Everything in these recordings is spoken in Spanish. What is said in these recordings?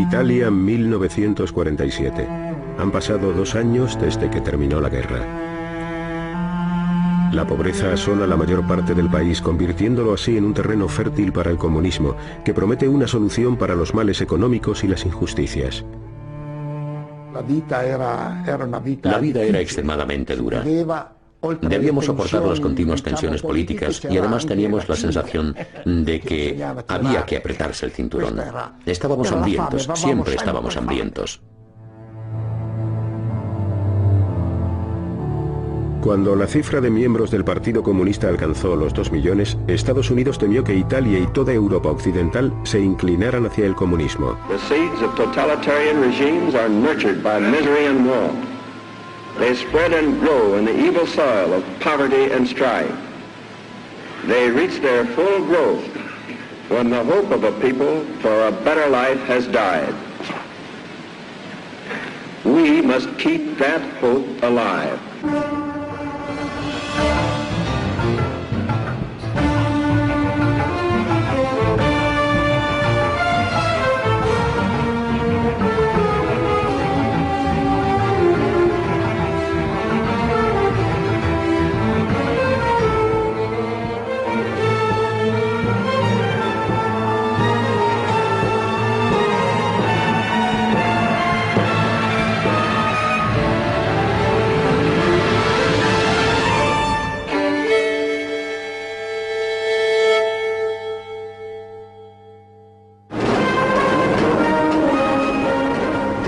Italia, 1947. Han pasado 2 años desde que terminó la guerra. La pobreza asola la mayor parte del país, convirtiéndolo así en un terreno fértil para el comunismo, que promete una solución para los males económicos y las injusticias. La vida era extremadamente dura. Debíamos soportar las continuas tensiones políticas y además teníamos la sensación de que había que apretarse el cinturón. Estábamos hambrientos, siempre estábamos hambrientos. Cuando la cifra de miembros del Partido Comunista alcanzó los 2 millones, Estados Unidos temió que Italia y toda Europa occidental se inclinaran hacia el comunismo. The seeds of totalitarian regimes are nurtured by misery and war. They spread and grow in the evil soil of poverty and strife. They reach their full growth when the hope of a people for a better life has died. We must keep that hope alive.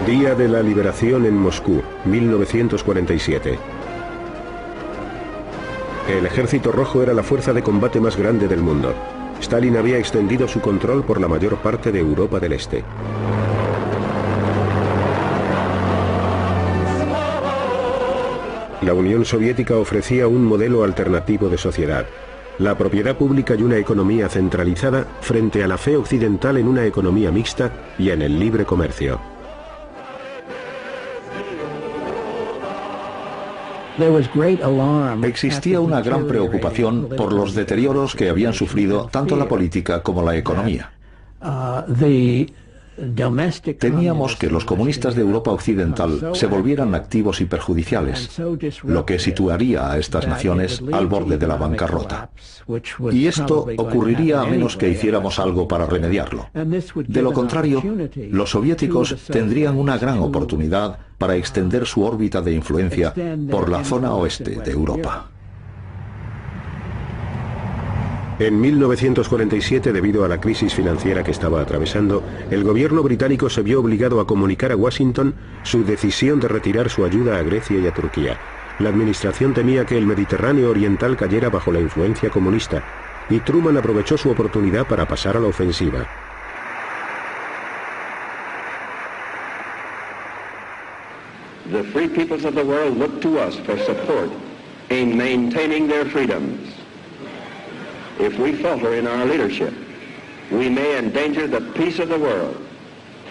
Día de la liberación en Moscú, 1947. El Ejército Rojo era la fuerza de combate más grande del mundo. Stalin había extendido su control por la mayor parte de Europa del Este. La Unión Soviética ofrecía un modelo alternativo de sociedad: la propiedad pública y una economía centralizada frente a la fe occidental en una economía mixta y en el libre comercio. Existía una gran preocupación por los deterioros que habían sufrido tanto la política como la economía. Temíamos que los comunistas de Europa Occidental se volvieran activos y perjudiciales, lo que situaría a estas naciones al borde de la bancarrota. Y esto ocurriría a menos que hiciéramos algo para remediarlo. De lo contrario, los soviéticos tendrían una gran oportunidad para extender su órbita de influencia por la zona oeste de Europa. En 1947, debido a la crisis financiera que estaba atravesando, el gobierno británico se vio obligado a comunicar a Washington su decisión de retirar su ayuda a Grecia y a Turquía. La administración temía que el Mediterráneo oriental cayera bajo la influencia comunista, y Truman aprovechó su oportunidad para pasar a la ofensiva. The free peoples of the world look to us for support in maintaining their freedoms. If we falter in our leadership, we may endanger the peace of the world,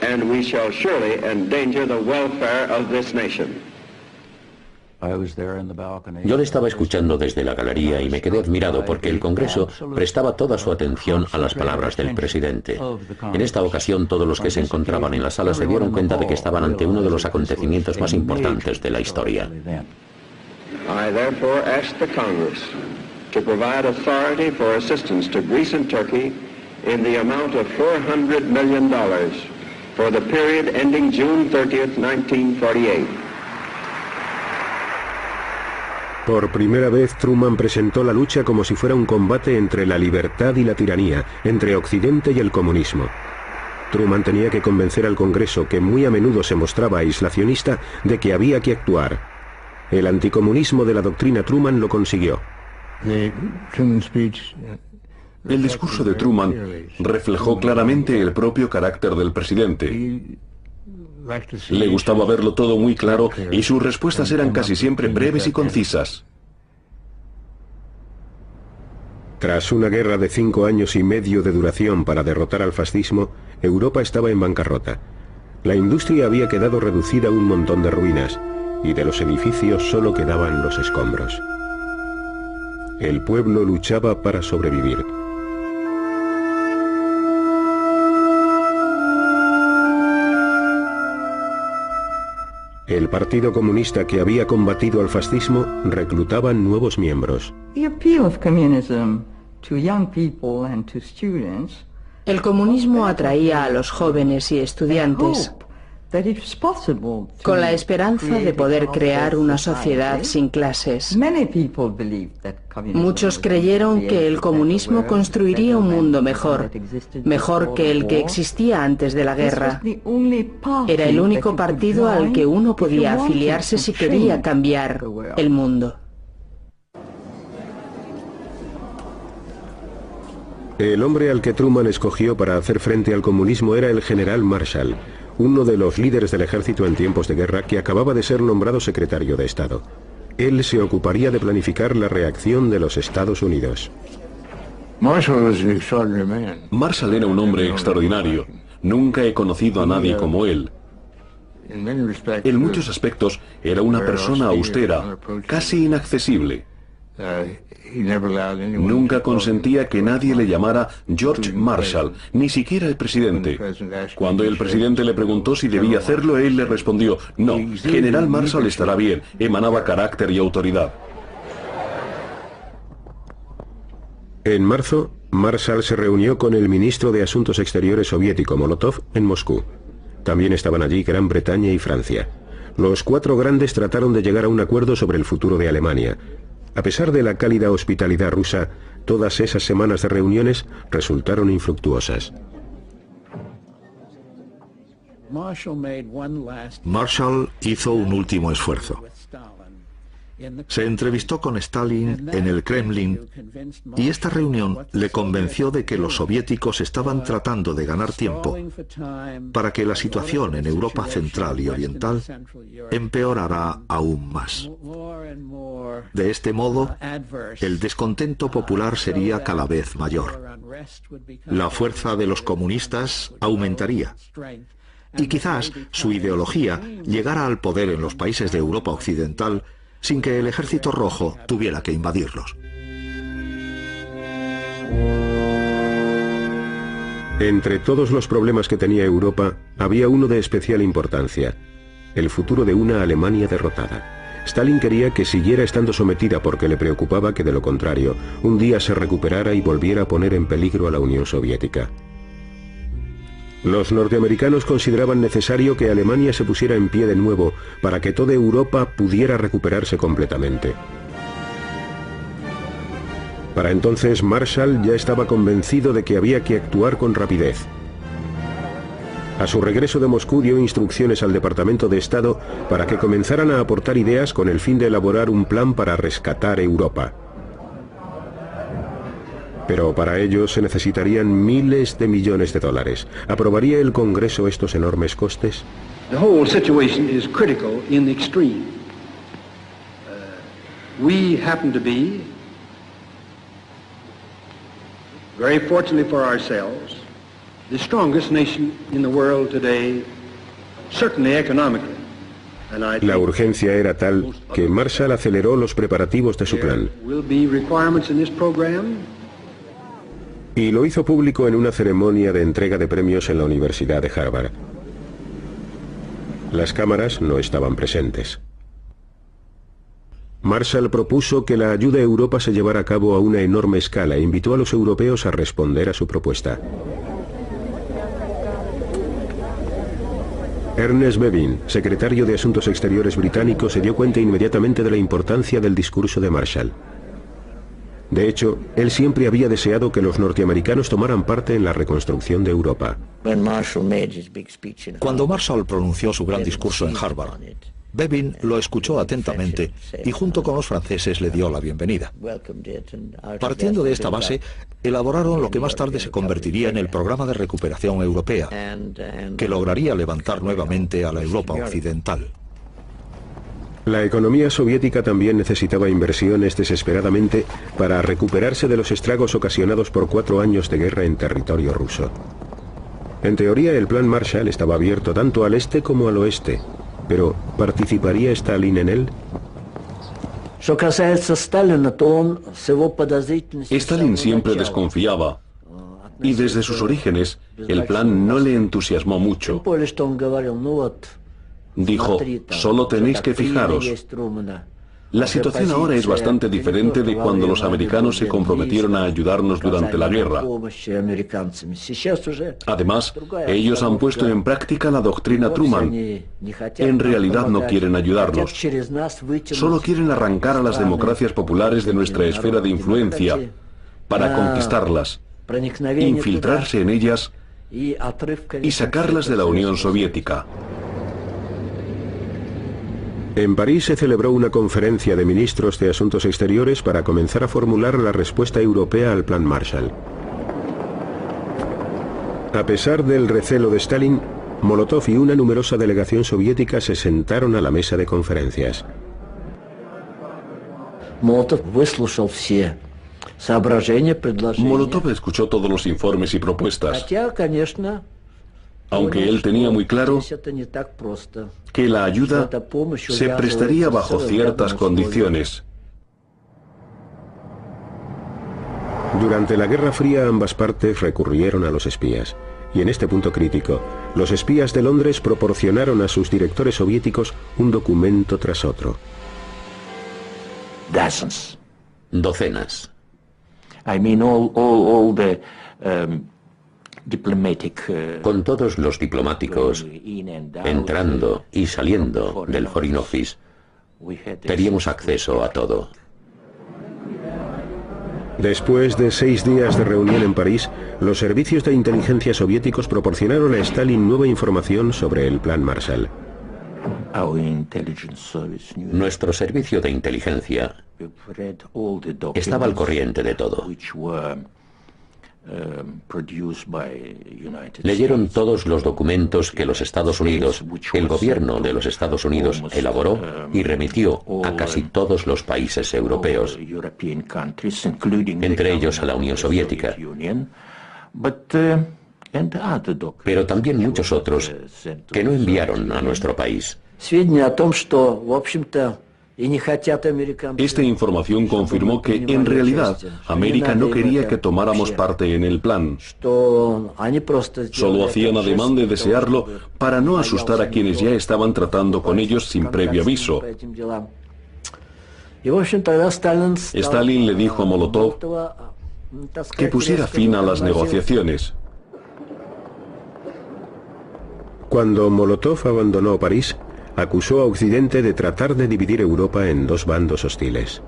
and we shall surely endanger the welfare of this nation. Yo le estaba escuchando desde la galería y me quedé admirado porque el Congreso prestaba toda su atención a las palabras del presidente. En esta ocasión todos los que se encontraban en la sala se dieron cuenta de que estaban ante uno de los acontecimientos más importantes de la historia. I therefore ask the Congress to provide authority for assistance to Greece and Turkey in the amount of $400 million for the period ending June 30th, 1948. Por primera vez, Truman presentó la lucha como si fuera un combate entre la libertad y la tiranía, entre Occidente y el comunismo. Truman tenía que convencer al Congreso, que muy a menudo se mostraba aislacionista, de que había que actuar. El anticomunismo de la doctrina Truman lo consiguió. El discurso de Truman reflejó claramente el propio carácter del presidente. Le gustaba verlo todo muy claro y sus respuestas eran casi siempre breves y concisas. Tras una guerra de 5 años y medio de duración para derrotar al fascismo, Europa estaba en bancarrota. La industria había quedado reducida a un montón de ruinas, y de los edificios solo quedaban los escombros. El pueblo luchaba para sobrevivir. El Partido Comunista, que había combatido al fascismo, reclutaba nuevos miembros. El comunismo atraía a los jóvenes y estudiantes con la esperanza de poder crear una sociedad sin clases. Muchos creyeron que el comunismo construiría un mundo mejor, mejor que el que existía antes de la guerra. Era el único partido al que uno podía afiliarse si quería cambiar el mundo. El hombre al que Truman escogió para hacer frente al comunismo era el general Marshall, uno de los líderes del ejército en tiempos de guerra que acababa de ser nombrado secretario de Estado. Él se ocuparía de planificar la reacción de los Estados Unidos. Marshall era un hombre extraordinario. Nunca he conocido a nadie como él. En muchos aspectos era una persona austera, casi inaccesible. Nunca consentía que nadie le llamara George Marshall, ni siquiera el presidente. Cuando el presidente le preguntó si debía hacerlo, él le respondió: no, General Marshall estará bien. Emanaba carácter y autoridad. En marzo, Marshall se reunió con el ministro de Asuntos Exteriores soviético Molotov en Moscú. También estaban allí Gran Bretaña y Francia. Los cuatro grandes trataron de llegar a un acuerdo sobre el futuro de Alemania. A pesar de la cálida hospitalidad rusa, todas esas semanas de reuniones resultaron infructuosas. Marshall hizo un último esfuerzo. Se entrevistó con Stalin en el Kremlin y esta reunión le convenció de que los soviéticos estaban tratando de ganar tiempo para que la situación en Europa Central y Oriental empeorara aún más. De este modo, el descontento popular sería cada vez mayor. La fuerza de los comunistas aumentaría. Y quizás su ideología llegara al poder en los países de Europa Occidental sin que el Ejército Rojo tuviera que invadirlos. Entre todos los problemas que tenía Europa, había uno de especial importancia: el futuro de una Alemania derrotada. Stalin quería que siguiera estando sometida porque le preocupaba que, de lo contrario, un día se recuperara y volviera a poner en peligro a la Unión Soviética. Los norteamericanos consideraban necesario que Alemania se pusiera en pie de nuevo para que toda Europa pudiera recuperarse completamente. Para entonces, Marshall ya estaba convencido de que había que actuar con rapidez. A su regreso de Moscú dio instrucciones al Departamento de Estado para que comenzaran a aportar ideas con el fin de elaborar un plan para rescatar Europa. Pero para ello se necesitarían miles de millones de dólares. ¿Aprobaría el Congreso estos enormes costes? The whole situation is critical in the extreme. We happen to be, very fortunately for ourselves, the strongest nation in the world today, certainly economically. La urgencia era tal que Marshall aceleró los preparativos de su plan. Y lo hizo público en una ceremonia de entrega de premios en la Universidad de Harvard. Las cámaras no estaban presentes. Marshall propuso que la ayuda a Europa se llevara a cabo a una enorme escala e invitó a los europeos a responder a su propuesta. Ernest Bevin, secretario de Asuntos Exteriores británico, se dio cuenta inmediatamente de la importancia del discurso de Marshall. De hecho, él siempre había deseado que los norteamericanos tomaran parte en la reconstrucción de Europa. Cuando Marshall pronunció su gran discurso en Harvard, Bevin lo escuchó atentamente y junto con los franceses le dio la bienvenida. Partiendo de esta base, elaboraron lo que más tarde se convertiría en el Programa de Recuperación Europea, que lograría levantar nuevamente a la Europa Occidental. La economía soviética también necesitaba inversiones desesperadamente para recuperarse de los estragos ocasionados por 4 años de guerra en territorio ruso. En teoría, el plan Marshall estaba abierto tanto al este como al oeste, pero ¿participaría Stalin en él? Stalin siempre desconfiaba, y desde sus orígenes, el plan no le entusiasmó mucho. Dijo, solo tenéis que fijaros. La situación ahora es bastante diferente de cuando los americanos se comprometieron a ayudarnos durante la guerra. Además, ellos han puesto en práctica la doctrina Truman. En realidad no quieren ayudarnos. Solo quieren arrancar a las democracias populares de nuestra esfera de influencia para conquistarlas, infiltrarse en ellas y sacarlas de la Unión Soviética. En París se celebró una conferencia de ministros de Asuntos Exteriores para comenzar a formular la respuesta europea al Plan Marshall. A pesar del recelo de Stalin, Molotov y una numerosa delegación soviética se sentaron a la mesa de conferencias. Molotov escuchó todos los informes y propuestas, aunque él tenía muy claro que la ayuda se prestaría bajo ciertas condiciones. Durante la Guerra Fría ambas partes recurrieron a los espías, y en este punto crítico, los espías de Londres proporcionaron a sus directores soviéticos un documento tras otro. Docenas. Con todos los diplomáticos entrando y saliendo del Foreign Office, teníamos acceso a todo. Después de 6 días de reunión en París, los servicios de inteligencia soviéticos proporcionaron a Stalin nueva información sobre el Plan Marshall. Nuestro servicio de inteligencia estaba al corriente de todo. Leyeron todos los documentos que los Estados Unidos, el gobierno de los Estados Unidos, elaboró y remitió a casi todos los países europeos, entre ellos a la Unión Soviética, pero también muchos otros que no enviaron a nuestro país. Esta información confirmó que, en realidad, América no quería que tomáramos parte en el plan. Solo hacían ademán de desearlo para no asustar a quienes ya estaban tratando con ellos sin previo aviso. Stalin le dijo a Molotov que pusiera fin a las negociaciones. Cuando Molotov abandonó París, acusó a Occidente de tratar de dividir Europa en 2 bandos hostiles.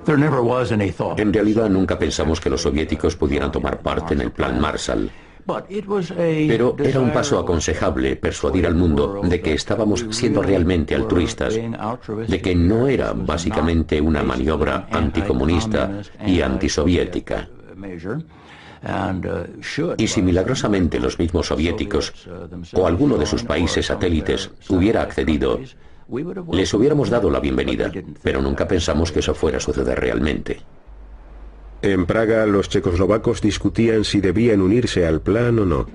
En realidad nunca pensamos que los soviéticos pudieran tomar parte en el Plan Marshall. Pero era un paso aconsejable persuadir al mundo de que estábamos siendo realmente altruistas, de que no era básicamente una maniobra anticomunista y antisoviética. Y si milagrosamente los mismos soviéticos o alguno de sus países satélites hubiera accedido, les hubiéramos dado la bienvenida, pero nunca pensamos que eso fuera a suceder realmente. En Praga, los checoslovacos discutían si debían unirse al plan o no.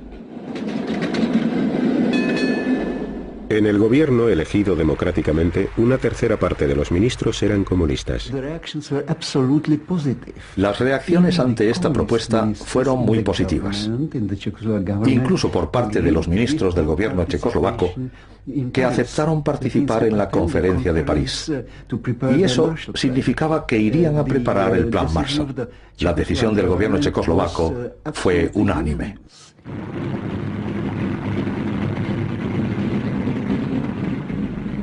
En el gobierno elegido democráticamente, una tercera parte de los ministros eran comunistas. Las reacciones ante esta propuesta fueron muy positivas, incluso por parte de los ministros del gobierno checoslovaco, que aceptaron participar en la conferencia de París. Y eso significaba que irían a preparar el Plan Marshall. La decisión del gobierno checoslovaco fue unánime.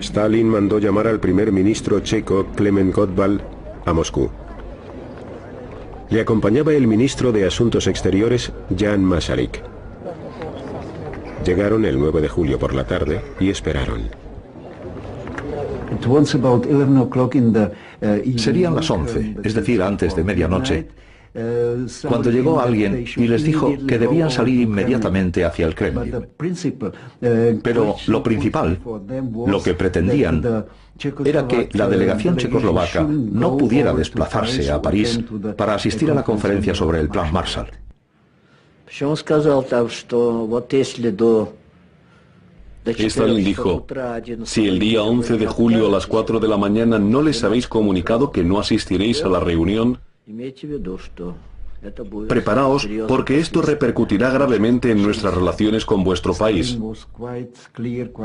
Stalin mandó llamar al primer ministro checo, Klement Gottwald, a Moscú. Le acompañaba el ministro de Asuntos Exteriores, Jan Masaryk. Llegaron el 9 de julio por la tarde y esperaron. Serían las 11, es decir, antes de medianoche, cuando llegó alguien y les dijo que debían salir inmediatamente hacia el Kremlin. Pero lo principal, lo que pretendían, era que la delegación checoslovaca no pudiera desplazarse a París para asistir a la conferencia sobre el Plan Marshall. Stalin dijo, si el día 11 de julio a las 4 de la mañana no les habéis comunicado que no asistiréis a la reunión, Preparaos porque esto repercutirá gravemente en nuestras relaciones con vuestro país.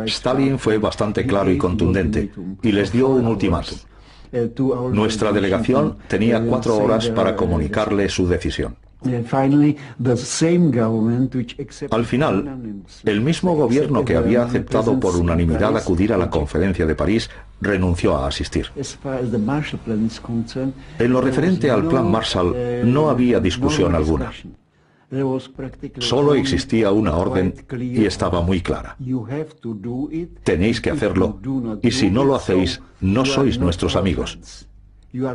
Stalin fue bastante claro y contundente y les dio un ultimátum. Nuestra delegación tenía 4 horas para comunicarle su decisión. Al final, el mismo gobierno que había aceptado por unanimidad acudir a la conferencia de París renunció a asistir. En lo referente al Plan Marshall no había discusión alguna. Solo existía una orden y estaba muy clara. Tenéis que hacerlo y si no lo hacéis, no sois nuestros amigos.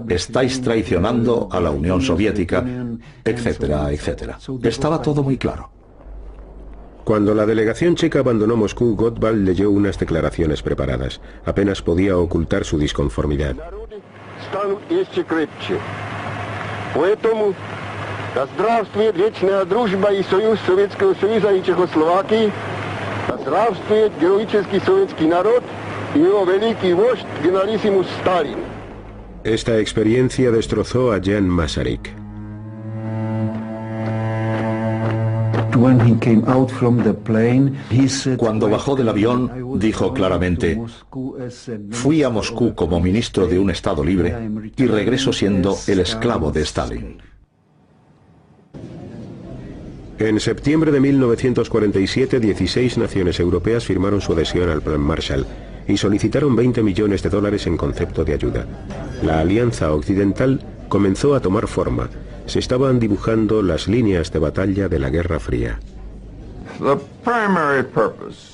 Estáis traicionando a la Unión Soviética, etcétera, etcétera. Estaba todo muy claro. Cuando la delegación checa abandonó Moscú, Gottwald leyó unas declaraciones preparadas. Apenas podía ocultar su disconformidad. Esta experiencia destrozó a Jan Masaryk. Cuando bajó del avión, dijo claramente: fui a Moscú como ministro de un Estado libre y regreso siendo el esclavo de Stalin. En septiembre de 1947, 16 naciones europeas firmaron su adhesión al Plan Marshall y solicitaron $20 millones en concepto de ayuda. La Alianza Occidental comenzó a tomar forma. Se estaban dibujando las líneas de batalla de la Guerra Fría.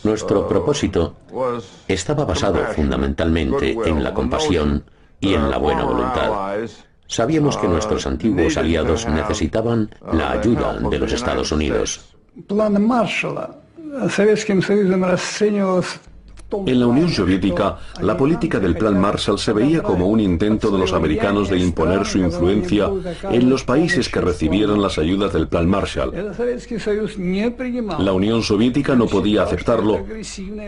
Nuestro propósito estaba basado fundamentalmente en la compasión y en la buena voluntad. Sabíamos que nuestros antiguos aliados necesitaban la ayuda de los Estados Unidos. En la Unión Soviética, la política del Plan Marshall se veía como un intento de los americanos de imponer su influencia en los países que recibieran las ayudas del Plan Marshall. La Unión Soviética no podía aceptarlo,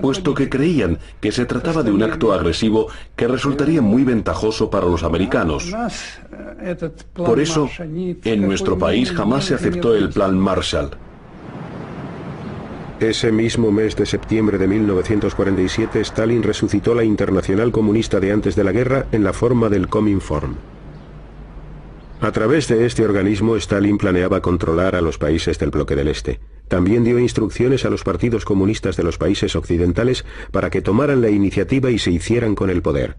puesto que creían que se trataba de un acto agresivo que resultaría muy ventajoso para los americanos. Por eso, en nuestro país jamás se aceptó el Plan Marshall. Ese mismo mes de septiembre de 1947, Stalin resucitó la Internacional Comunista de antes de la guerra en la forma del Cominform. A través de este organismo, Stalin planeaba controlar a los países del bloque del Este. También dio instrucciones a los partidos comunistas de los países occidentales para que tomaran la iniciativa y se hicieran con el poder.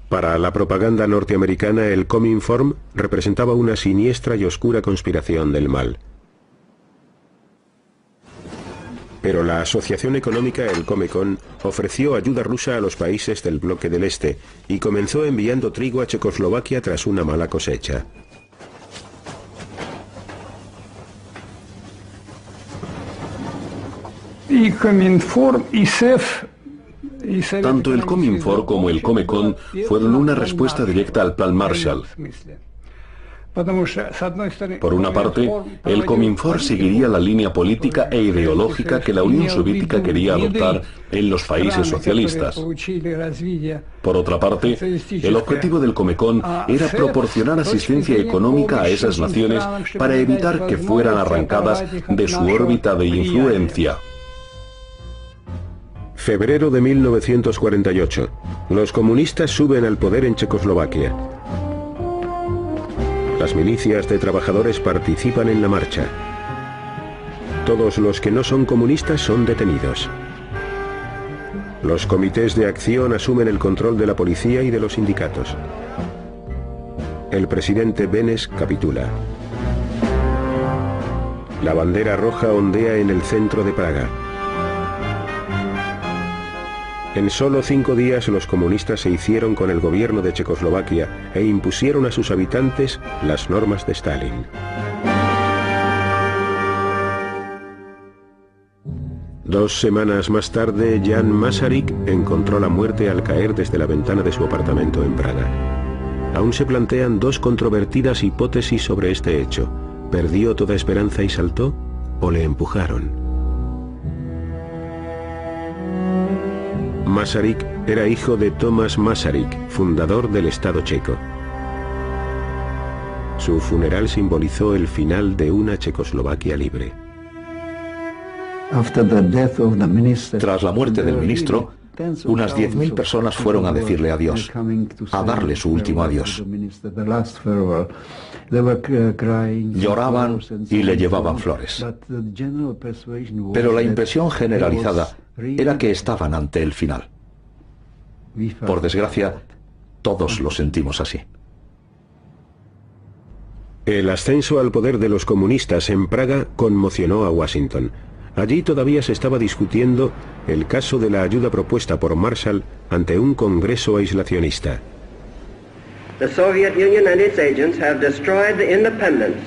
Para la propaganda norteamericana, el Cominform representaba una siniestra y oscura conspiración del mal. Pero la asociación económica, el Comecon, ofreció ayuda rusa a los países del bloque del Este y comenzó enviando trigo a Checoslovaquia tras una mala cosecha. Tanto el Cominform como el Comecon fueron una respuesta directa al Plan Marshall. Por una parte, el Cominform seguiría la línea política e ideológica que la Unión Soviética quería adoptar en los países socialistas. Por otra parte, el objetivo del Comecon era proporcionar asistencia económica a esas naciones para evitar que fueran arrancadas de su órbita de influencia. Febrero de 1948. Los comunistas suben al poder en Checoslovaquia. Las milicias de trabajadores participan en la marcha. Todos los que no son comunistas son detenidos. Los comités de acción asumen el control de la policía y de los sindicatos. El presidente Benes capitula. La bandera roja ondea en el centro de Praga. En solo 5 días los comunistas se hicieron con el gobierno de Checoslovaquia e impusieron a sus habitantes las normas de Stalin. Dos semanas más tarde, Jan Masaryk encontró la muerte al caer desde la ventana de su apartamento en Praga. Aún se plantean 2 controvertidas hipótesis sobre este hecho. ¿Perdió toda esperanza y saltó? ¿O le empujaron? Masaryk era hijo de Tomás Masaryk, fundador del Estado checo. Su funeral simbolizó el final de una Checoslovaquia libre. Tras la muerte del ministro, unas 10.000 personas fueron a decirle adiós, a darle su último adiós. Lloraban y le llevaban flores. Pero la impresión generalizada era que estaban ante el final. Por desgracia, todos lo sentimos así. El ascenso al poder de los comunistas en Praga conmocionó a Washington. Allí todavía se estaba discutiendo el caso de la ayuda propuesta por Marshall ante un Congreso aislacionista. The Soviet Union and its agents have destroyed the independence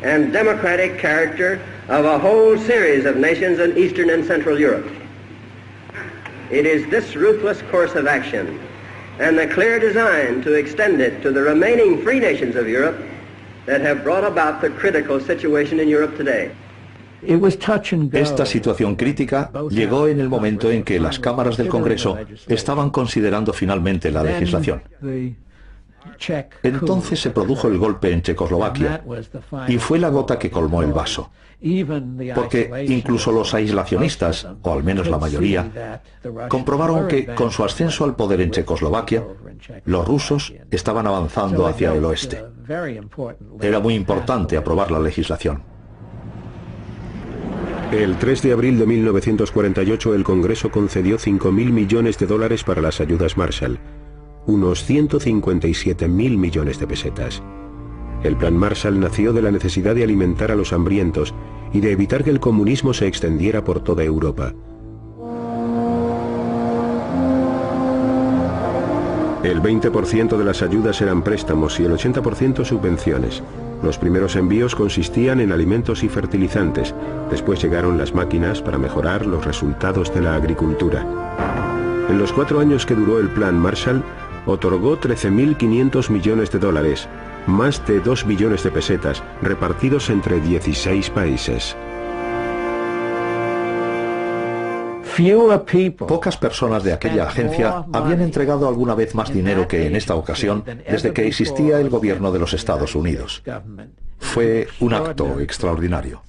and democratic character of a whole series of nations in Eastern and Central Europe. It is this ruthless course of action and the clear design to extend it to the remaining free nations of Europe that have brought about the critical situation in Europe today. Esta situación crítica llegó en el momento en que las cámaras del Congreso estaban considerando finalmente la legislación. Entonces se produjo el golpe en Checoslovaquia y fue la gota que colmó el vaso. Porque incluso los aislacionistas, o al menos la mayoría, comprobaron que con su ascenso al poder en Checoslovaquia, los rusos estaban avanzando hacia el oeste. Era muy importante aprobar la legislación. El 3 de abril de 1948 el Congreso concedió 5.000 millones de dólares para las ayudas Marshall, unos 157.000 millones de pesetas. El Plan Marshall nació de la necesidad de alimentar a los hambrientos y de evitar que el comunismo se extendiera por toda Europa. El 20% de las ayudas eran préstamos y el 80% subvenciones. Los primeros envíos consistían en alimentos y fertilizantes. Después llegaron las máquinas para mejorar los resultados de la agricultura. En los 4 años que duró el Plan Marshall, otorgó 13.500 millones de dólares, más de 2 billones de pesetas, repartidos entre 16 países. Pocas personas de aquella agencia habían entregado alguna vez más dinero que en esta ocasión desde que existía el gobierno de los Estados Unidos. Fue un acto extraordinario.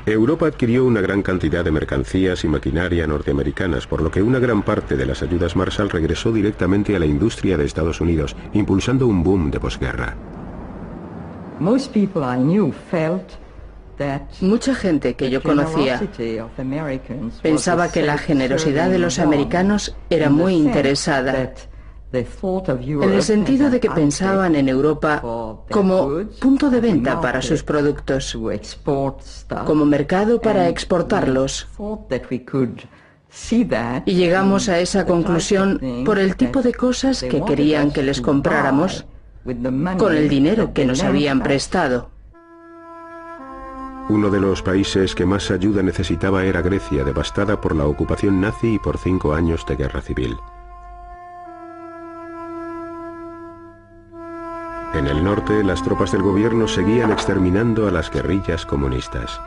Europa adquirió una gran cantidad de mercancías y maquinaria norteamericanas, por lo que una gran parte de las ayudas Marshall regresó directamente a la industria de Estados Unidos, impulsando un boom de posguerra. Mucha gente que yo conocía pensaba que la generosidad de los americanos era muy interesada, en el sentido de que pensaban en Europa como punto de venta para sus productos, como mercado para exportarlos. Y llegamos a esa conclusión por el tipo de cosas que querían que les compráramos con el dinero que nos habían prestado. Uno de los países que más ayuda necesitaba era Grecia, devastada por la ocupación nazi y por 5 años de guerra civil. En el norte, las tropas del gobierno seguían exterminando a las guerrillas comunistas.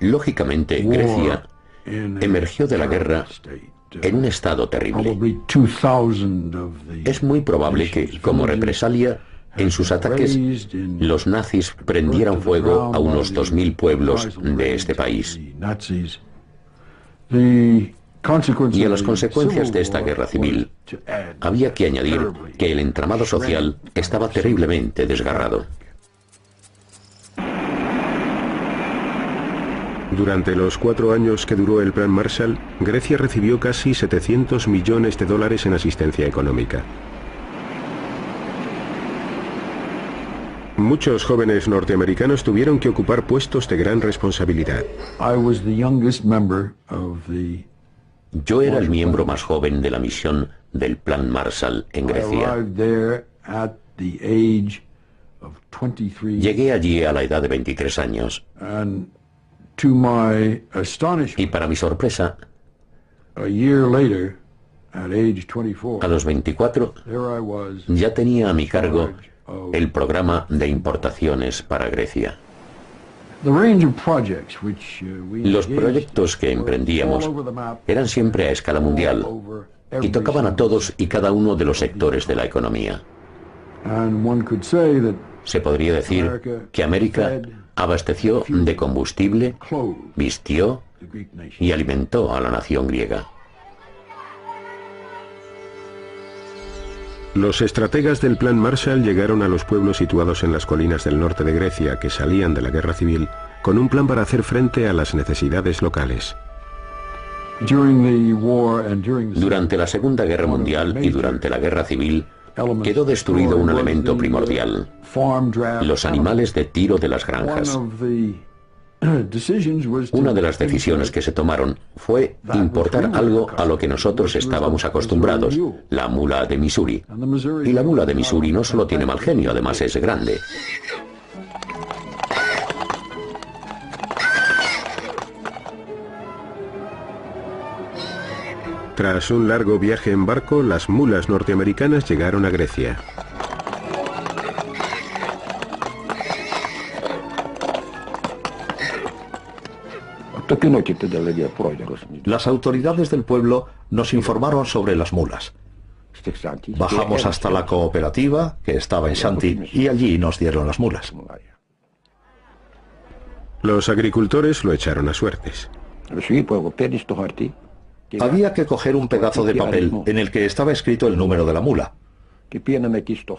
Lógicamente, Grecia emergió de la guerra en un estado terrible. Es muy probable que, como represalia, en sus ataques, los nazis prendieran fuego a unos 2.000 pueblos de este país. Y a las consecuencias de esta guerra civil, había que añadir que el entramado social estaba terriblemente desgarrado. Durante los 4 años que duró el Plan Marshall, Grecia recibió casi 700 millones de dólares en asistencia económica. Muchos jóvenes norteamericanos tuvieron que ocupar puestos de gran responsabilidad. Yo era el miembro más joven de la misión del Plan Marshall en Grecia. Llegué allí a la edad de 23 años. Y para mi sorpresa, a los 24, ya tenía a mi cargo el programa de importaciones para Grecia. Los proyectos que emprendíamos eran siempre a escala mundial y tocaban a todos y cada uno de los sectores de la economía. Se podría decir que América abasteció de combustible, vistió y alimentó a la nación griega. Los estrategas del Plan Marshall llegaron a los pueblos situados en las colinas del norte de Grecia que salían de la guerra civil con un plan para hacer frente a las necesidades locales. Durante la Segunda Guerra Mundial y durante la Guerra Civil quedó destruido un elemento primordial: los animales de tiro de las granjas. Una de las decisiones que se tomaron fue importar algo a lo que nosotros estábamos acostumbrados, la mula de Missouri. Y la mula de Missouri no solo tiene mal genio, además es grande. Tras un largo viaje en barco, las mulas norteamericanas llegaron a Grecia. Las autoridades del pueblo nos informaron sobre las mulas. Bajamos hasta la cooperativa, que estaba en Shanti, y allí nos dieron las mulas. Los agricultores lo echaron a suertes. Había que coger un pedazo de papel en el que estaba escrito el número de la mula.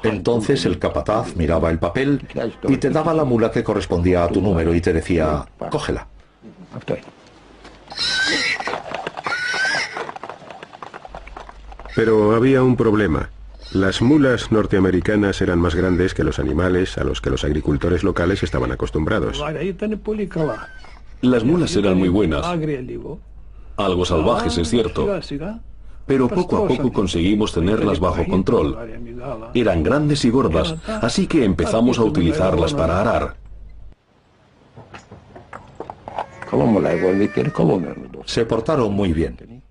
Entonces el capataz miraba el papel y te daba la mula que correspondía a tu número y te decía: cógela. Pero había un problema. Las mulas norteamericanas eran más grandes que los animales a los que los agricultores locales estaban acostumbrados. Las mulas eran muy buenas, algo salvajes, es cierto, pero poco a poco conseguimos tenerlas bajo control. Eran grandes y gordas, así que empezamos a utilizarlas para arar. Se portaron muy bien.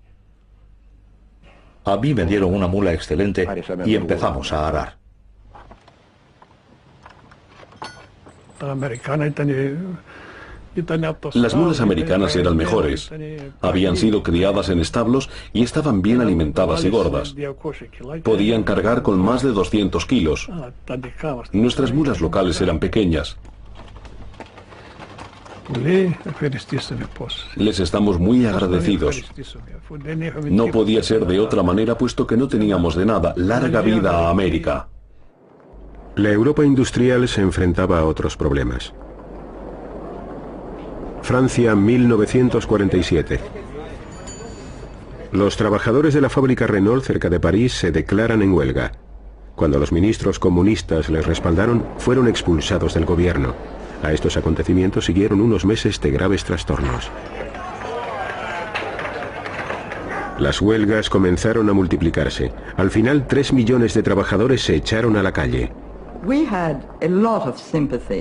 A mí me dieron una mula excelente y empezamos a arar. Las mulas americanas eran mejores. Habían sido criadas en establos y estaban bien alimentadas y gordas. Podían cargar con más de 200 kilos. Nuestras mulas locales eran pequeñas. Les estamos muy agradecidos. No podía ser de otra manera, puesto que no teníamos de nada. Larga vida a América. La Europa industrial se enfrentaba a otros problemas. Francia, 1947. Los trabajadores de la fábrica Renault cerca de París se declaran en huelga. Cuando los ministros comunistas les respaldaron, fueron expulsados del gobierno. A estos acontecimientos siguieron unos meses de graves trastornos. Las huelgas comenzaron a multiplicarse. Al final, 3 millones de trabajadores se echaron a la calle.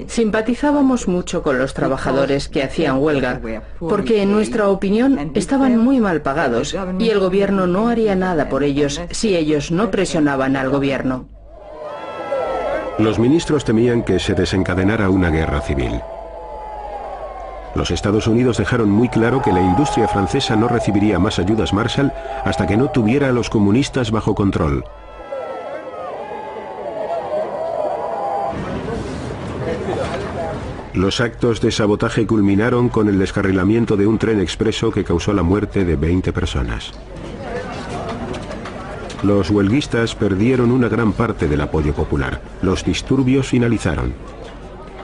Simpatizábamos mucho con los trabajadores que hacían huelga, porque en nuestra opinión estaban muy mal pagados y el gobierno no haría nada por ellos si ellos no presionaban al gobierno. Los ministros temían que se desencadenara una guerra civil. Los Estados Unidos dejaron muy claro que la industria francesa no recibiría más ayudas Marshall hasta que no tuviera a los comunistas bajo control. Los actos de sabotaje culminaron con el descarrilamiento de un tren expreso que causó la muerte de 20 personas. Los huelguistas perdieron una gran parte del apoyo popular. Los disturbios finalizaron.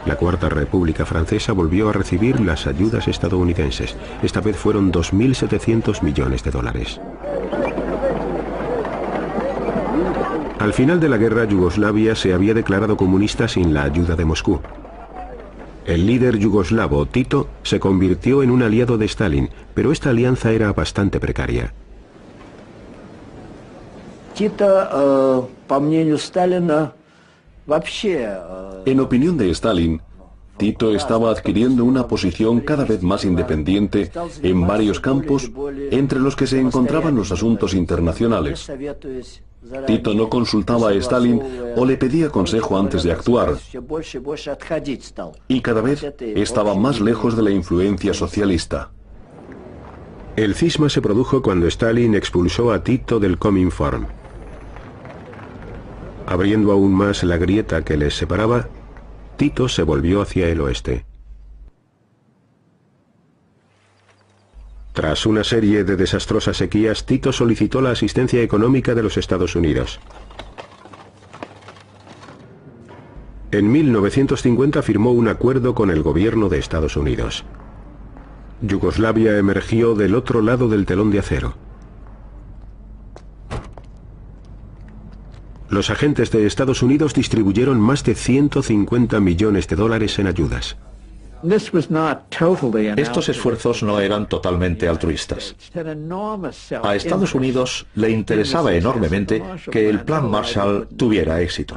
La Cuarta República Francesa volvió a recibir las ayudas estadounidenses. Esta vez fueron 2.700 millones de dólares. Al final de la guerra, Yugoslavia se había declarado comunista sin la ayuda de Moscú. El líder yugoslavo, Tito, se convirtió en un aliado de Stalin, pero esta alianza era bastante precaria. En opinión de Stalin, Tito estaba adquiriendo una posición cada vez más independiente en varios campos, entre los que se encontraban los asuntos internacionales. Tito no consultaba a Stalin o le pedía consejo antes de actuar, y cada vez estaba más lejos de la influencia socialista. El cisma se produjo cuando Stalin expulsó a Tito del Cominform. Abriendo aún más la grieta que les separaba, Tito se volvió hacia el oeste. Tras una serie de desastrosas sequías, Tito solicitó la asistencia económica de los Estados Unidos. En 1950 firmó un acuerdo con el gobierno de Estados Unidos. Yugoslavia emergió del otro lado del telón de acero. Los agentes de Estados Unidos distribuyeron más de 150 millones de dólares en ayudas. Estos esfuerzos no eran totalmente altruistas. A Estados Unidos le interesaba enormemente que el Plan Marshall tuviera éxito.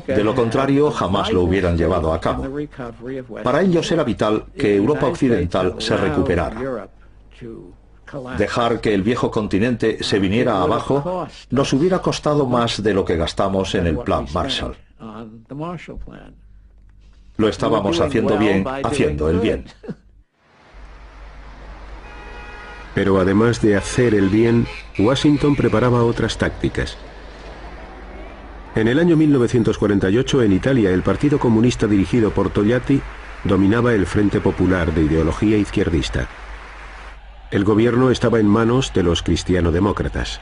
De lo contrario, jamás lo hubieran llevado a cabo. Para ellos era vital que Europa Occidental se recuperara. Dejar que el viejo continente se viniera abajo nos hubiera costado más de lo que gastamos en el Plan Marshall. Lo estábamos haciendo bien, haciendo el bien. Pero además de hacer el bien, Washington preparaba otras tácticas. En el año 1948, en Italia, el Partido Comunista dirigido por Togliatti dominaba el Frente Popular de ideología izquierdista. El gobierno estaba en manos de los cristiano-demócratas.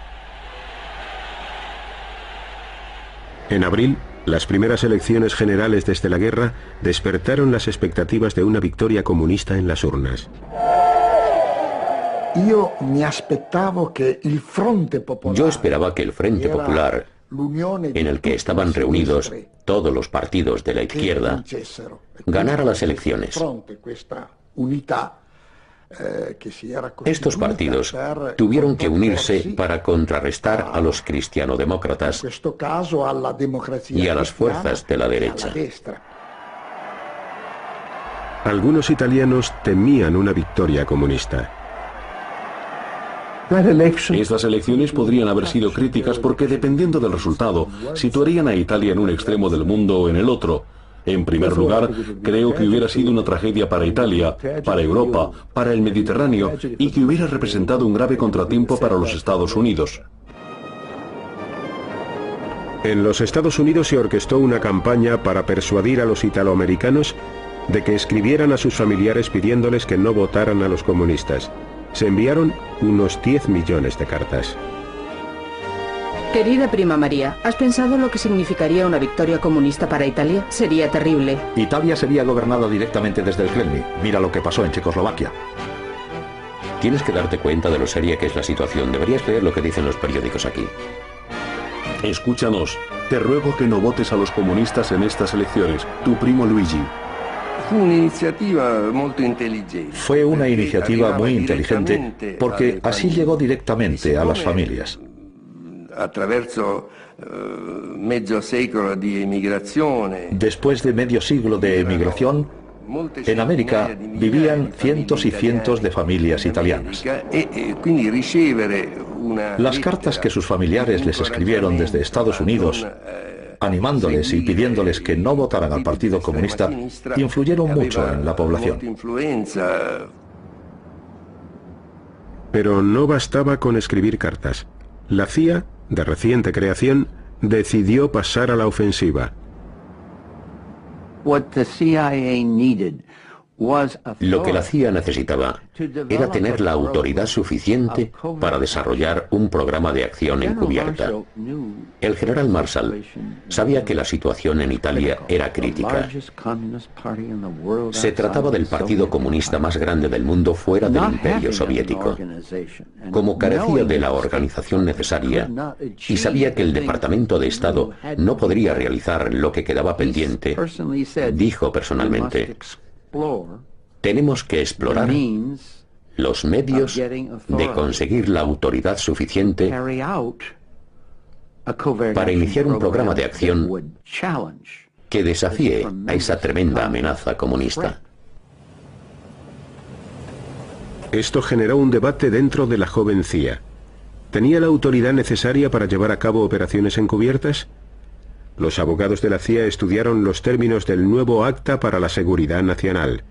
En abril, las primeras elecciones generales desde la guerra despertaron las expectativas de una victoria comunista en las urnas. Yo esperaba que el Frente Popular, en el que estaban reunidos todos los partidos de la izquierda, ganara las elecciones. Estos partidos tuvieron que unirse para contrarrestar a los cristianodemócratas y a las fuerzas de la derecha. Algunos italianos temían una victoria comunista. Estas elecciones podrían haber sido críticas porque, dependiendo del resultado, situarían a Italia en un extremo del mundo o en el otro. En primer lugar, creo que hubiera sido una tragedia para Italia, para Europa, para el Mediterráneo, y que hubiera representado un grave contratiempo para los Estados Unidos. En los Estados Unidos se orquestó una campaña para persuadir a los italoamericanos de que escribieran a sus familiares pidiéndoles que no votaran a los comunistas. Se enviaron unos 10 millones de cartas. Querida prima María, ¿has pensado lo que significaría una victoria comunista para Italia? Sería terrible. Italia sería gobernada directamente desde el Kremlin. Mira lo que pasó en Checoslovaquia. Tienes que darte cuenta de lo seria que es la situación. Deberías leer lo que dicen los periódicos aquí. Escúchanos. Te ruego que no votes a los comunistas en estas elecciones. Tu primo Luigi. Fue una iniciativa muy inteligente porque así llegó directamente a las familias. Después de medio siglo de emigración, en América vivían cientos y cientos de familias italianas. Las cartas que sus familiares les escribieron desde Estados Unidos, animándoles y pidiéndoles que no votaran al Partido Comunista, influyeron mucho en la población. Pero no bastaba con escribir cartas. La CIA, de reciente creación, decidió pasar a la ofensiva. Lo que la CIA necesitaba era tener la autoridad suficiente para desarrollar un programa de acción encubierta. El general Marshall sabía que la situación en Italia era crítica. Se trataba del partido comunista más grande del mundo fuera del Imperio Soviético. Como carecía de la organización necesaria y sabía que el Departamento de Estado no podría realizar lo que quedaba pendiente, dijo personalmente: tenemos que explorar los medios de conseguir la autoridad suficiente para iniciar un programa de acción que desafíe a esa tremenda amenaza comunista. Esto generó un debate dentro de la joven CIA. ¿Tenía la autoridad necesaria para llevar a cabo operaciones encubiertas? Los abogados de la CIA estudiaron los términos del nuevo Acta para la Seguridad Nacional.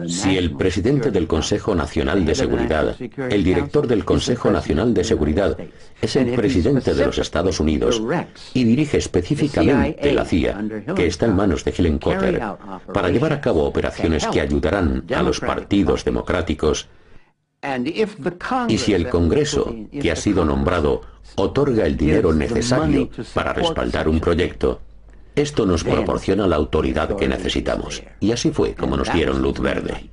Si el presidente del Consejo Nacional de Seguridad, el director del Consejo Nacional de Seguridad, es el presidente de los Estados Unidos y dirige específicamente la CIA, que está en manos de Helen Cotter, para llevar a cabo operaciones que ayudarán a los partidos democráticos, y si el Congreso, que ha sido nombrado, otorga el dinero necesario para respaldar un proyecto, esto nos proporciona la autoridad que necesitamos. Y así fue como nos dieron luz verde.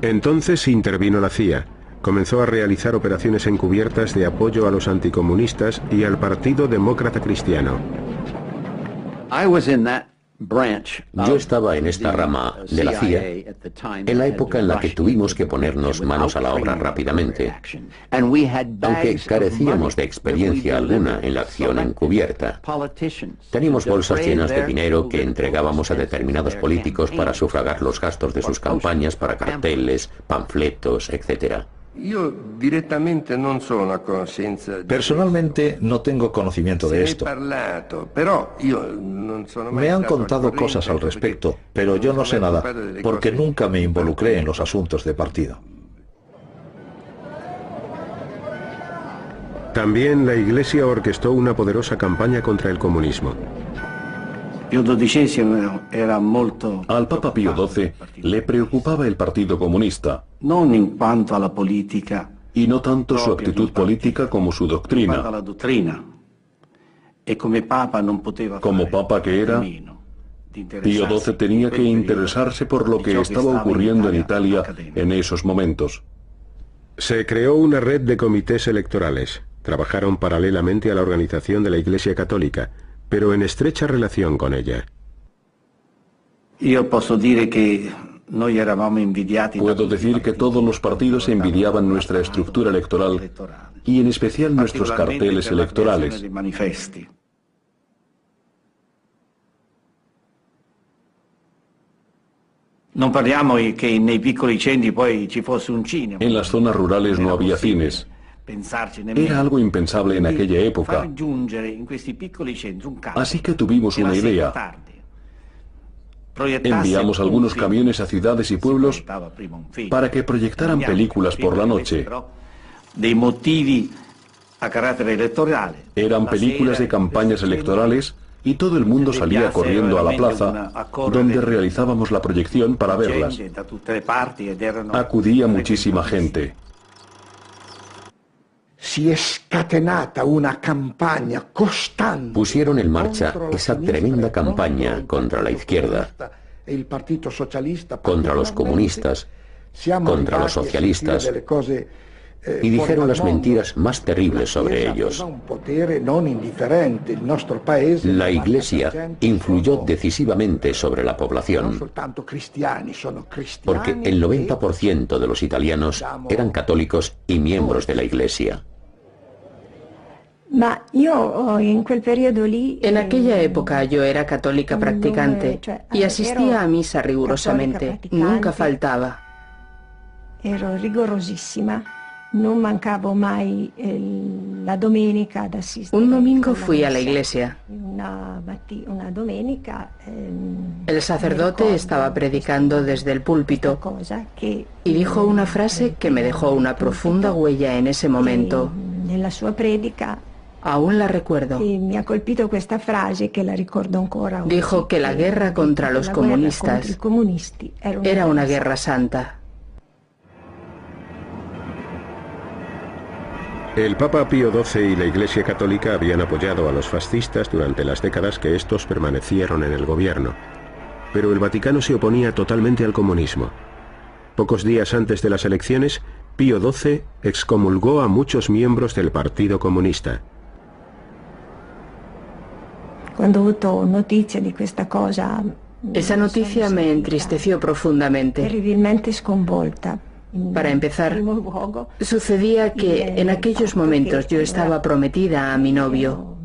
Entonces intervino la CIA. Comenzó a realizar operaciones encubiertas de apoyo a los anticomunistas y al Partido Demócrata Cristiano. Yo estaba en esta rama de la CIA en la época en la que tuvimos que ponernos manos a la obra rápidamente, aunque carecíamos de experiencia alguna en la acción encubierta. Teníamos bolsas llenas de dinero que entregábamos a determinados políticos para sufragar los gastos de sus campañas para carteles, panfletos, etc. Personalmente no tengo conocimiento de esto. Me han contado cosas al respecto, pero yo no sé nada, porque nunca me involucré en los asuntos de partido. También la Iglesia orquestó una poderosa campaña contra el comunismo. Al Papa Pío XII le preocupaba el Partido Comunista, y no tanto su actitud política como su doctrina. Como Papa que era, Pío XII tenía que interesarse por lo que estaba ocurriendo en Italia en esos momentos. Se creó una red de comités electorales. Trabajaron paralelamente a la organización de la Iglesia Católica, pero en estrecha relación con ella. Puedo decir que todos los partidos envidiaban nuestra estructura electoral y en especial nuestros carteles electorales. En las zonas rurales no había cines. Era algo impensable en aquella época. Así que tuvimos una idea. Enviamos algunos camiones a ciudades y pueblos para que proyectaran películas por la noche. Eran películas de campañas electorales y todo el mundo salía corriendo a la plaza donde realizábamos la proyección para verlas. Acudía muchísima gente. Pusieron en marcha esa tremenda campaña contra la izquierda, contra los comunistas, contra los socialistas, y dijeron las mentiras más terribles sobre ellos. La Iglesia influyó decisivamente sobre la población, porque el 90% de los italianos eran católicos y miembros de la Iglesia. En aquella época yo era católica practicante y asistía a misa rigurosamente, nunca faltaba. Un domingo fui a la iglesia. El sacerdote estaba predicando desde el púlpito y dijo una frase que me dejó una profunda huella en ese momento. Aún la recuerdo. Dijo que la guerra contra los comunistas era una guerra santa. El Papa Pío XII y la Iglesia Católica habían apoyado a los fascistas durante las décadas que estos permanecieron en el gobierno. Pero el Vaticano se oponía totalmente al comunismo. Pocos días antes de las elecciones, Pío XII excomulgó a muchos miembros del Partido Comunista. Esa noticia me entristeció profundamente. Para empezar, sucedía que en aquellos momentos yo estaba prometida a mi novio.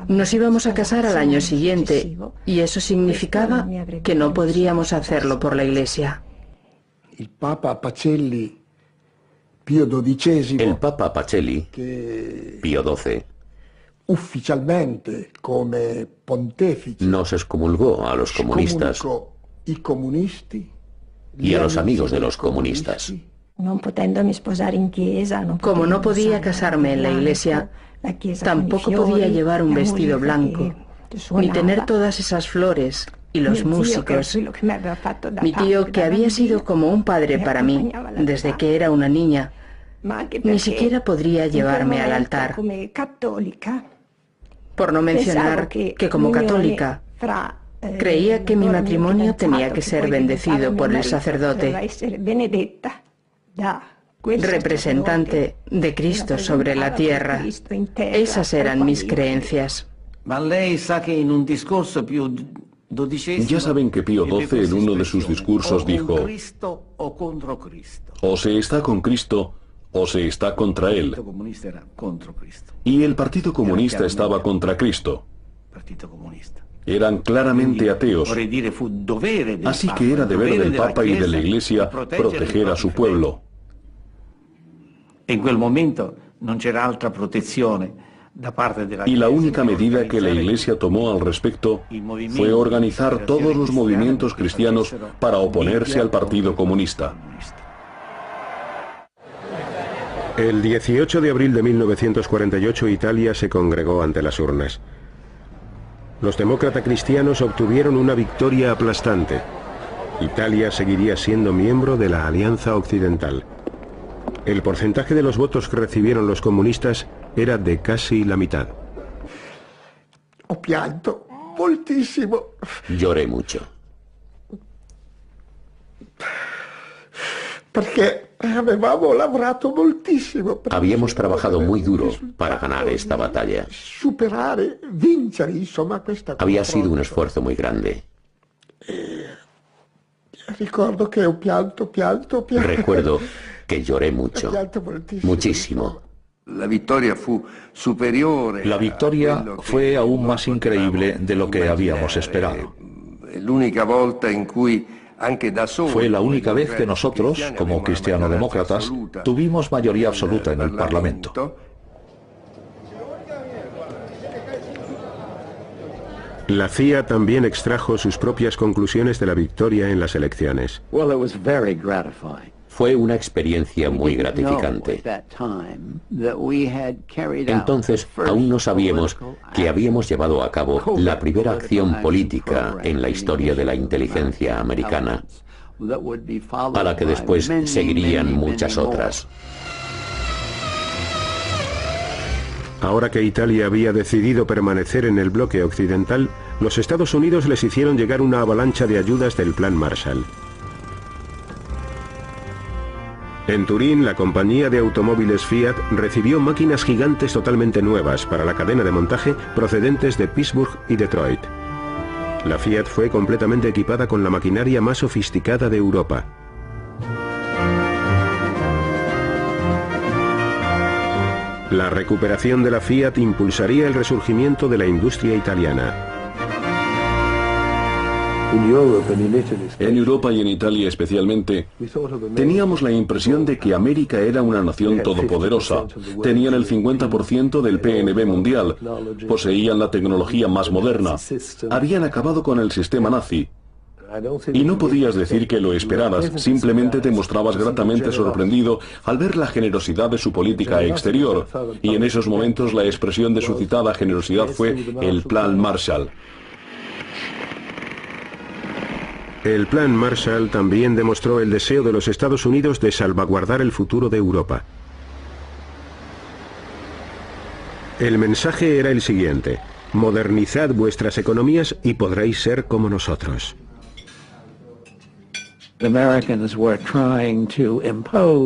Nos íbamos a casar al año siguiente y eso significaba que no podríamos hacerlo por la iglesia. el Papa Pacelli, Pío XII, el Papa Pacelli, Pío XII, ufficialmente come pontefice, nos excomulgó a los comunistas y a los amigos de los comunistas. Como no podía casarme en la iglesia, tampoco podía llevar un vestido blanco, ni tener todas esas flores y los músicos. Mi tío, que había sido como un padre para mí desde que era una niña, ni siquiera podría llevarme al altar. Por no mencionar que como católica, creía que mi matrimonio tenía que ser bendecido por el sacerdote, representante de Cristo sobre la tierra. Esas eran mis creencias. Ya saben que Pío XII en uno de sus discursos dijo: o se está con Cristo o se está contra él. Y el Partido Comunista estaba contra Cristo. Eran claramente ateos. Así que era deber del Papa y de la Iglesia proteger a su pueblo. Y la única medida que la Iglesia tomó al respecto fue organizar todos los movimientos cristianos para oponerse al Partido Comunista. El 18 de abril de 1948 Italia se congregó ante las urnas. Los demócratas cristianos obtuvieron una victoria aplastante. Italia seguiría siendo miembro de la Alianza Occidental. El porcentaje de los votos que recibieron los comunistas era de casi la mitad. Ho pianto moltissimo. Lloré mucho. Porque avevamo lavorato moltissimo. Habíamos trabajado muy duro para ganar esta batalla. Superare, vincere, insomma, questa cosa. Había sido un esfuerzo muy grande. Recuerdo que ho pianto. Recuerdo que lloré mucho, muchísimo. La victoria fue aún más increíble de lo que habíamos esperado. Fue la única vez que nosotros, como cristiano-demócratas, tuvimos mayoría absoluta en el Parlamento. La CIA también extrajo sus propias conclusiones de la victoria en las elecciones. Fue una experiencia muy gratificante. Entonces, aún no sabíamos que habíamos llevado a cabo la primera acción política en la historia de la inteligencia americana, a la que después seguirían muchas otras. Ahora que Italia había decidido permanecer en el bloque occidental, los Estados Unidos les hicieron llegar una avalancha de ayudas del Plan Marshall. En Turín, la compañía de automóviles Fiat recibió máquinas gigantes totalmente nuevas para la cadena de montaje procedentes de Pittsburgh y Detroit. La Fiat fue completamente equipada con la maquinaria más sofisticada de Europa. La recuperación de la Fiat impulsaría el resurgimiento de la industria italiana. En Europa y en Italia especialmente, teníamos la impresión de que América era una nación todopoderosa. Tenían el 50% del PNB mundial, poseían la tecnología más moderna, habían acabado con el sistema nazi. Y no podías decir que lo esperaras, simplemente te mostrabas gratamente sorprendido al ver la generosidad de su política exterior. Y en esos momentos la expresión de su citada generosidad fue el Plan Marshall. El Plan Marshall también demostró el deseo de los Estados Unidos de salvaguardar el futuro de Europa. El mensaje era el siguiente: modernizad vuestras economías y podréis ser como nosotros.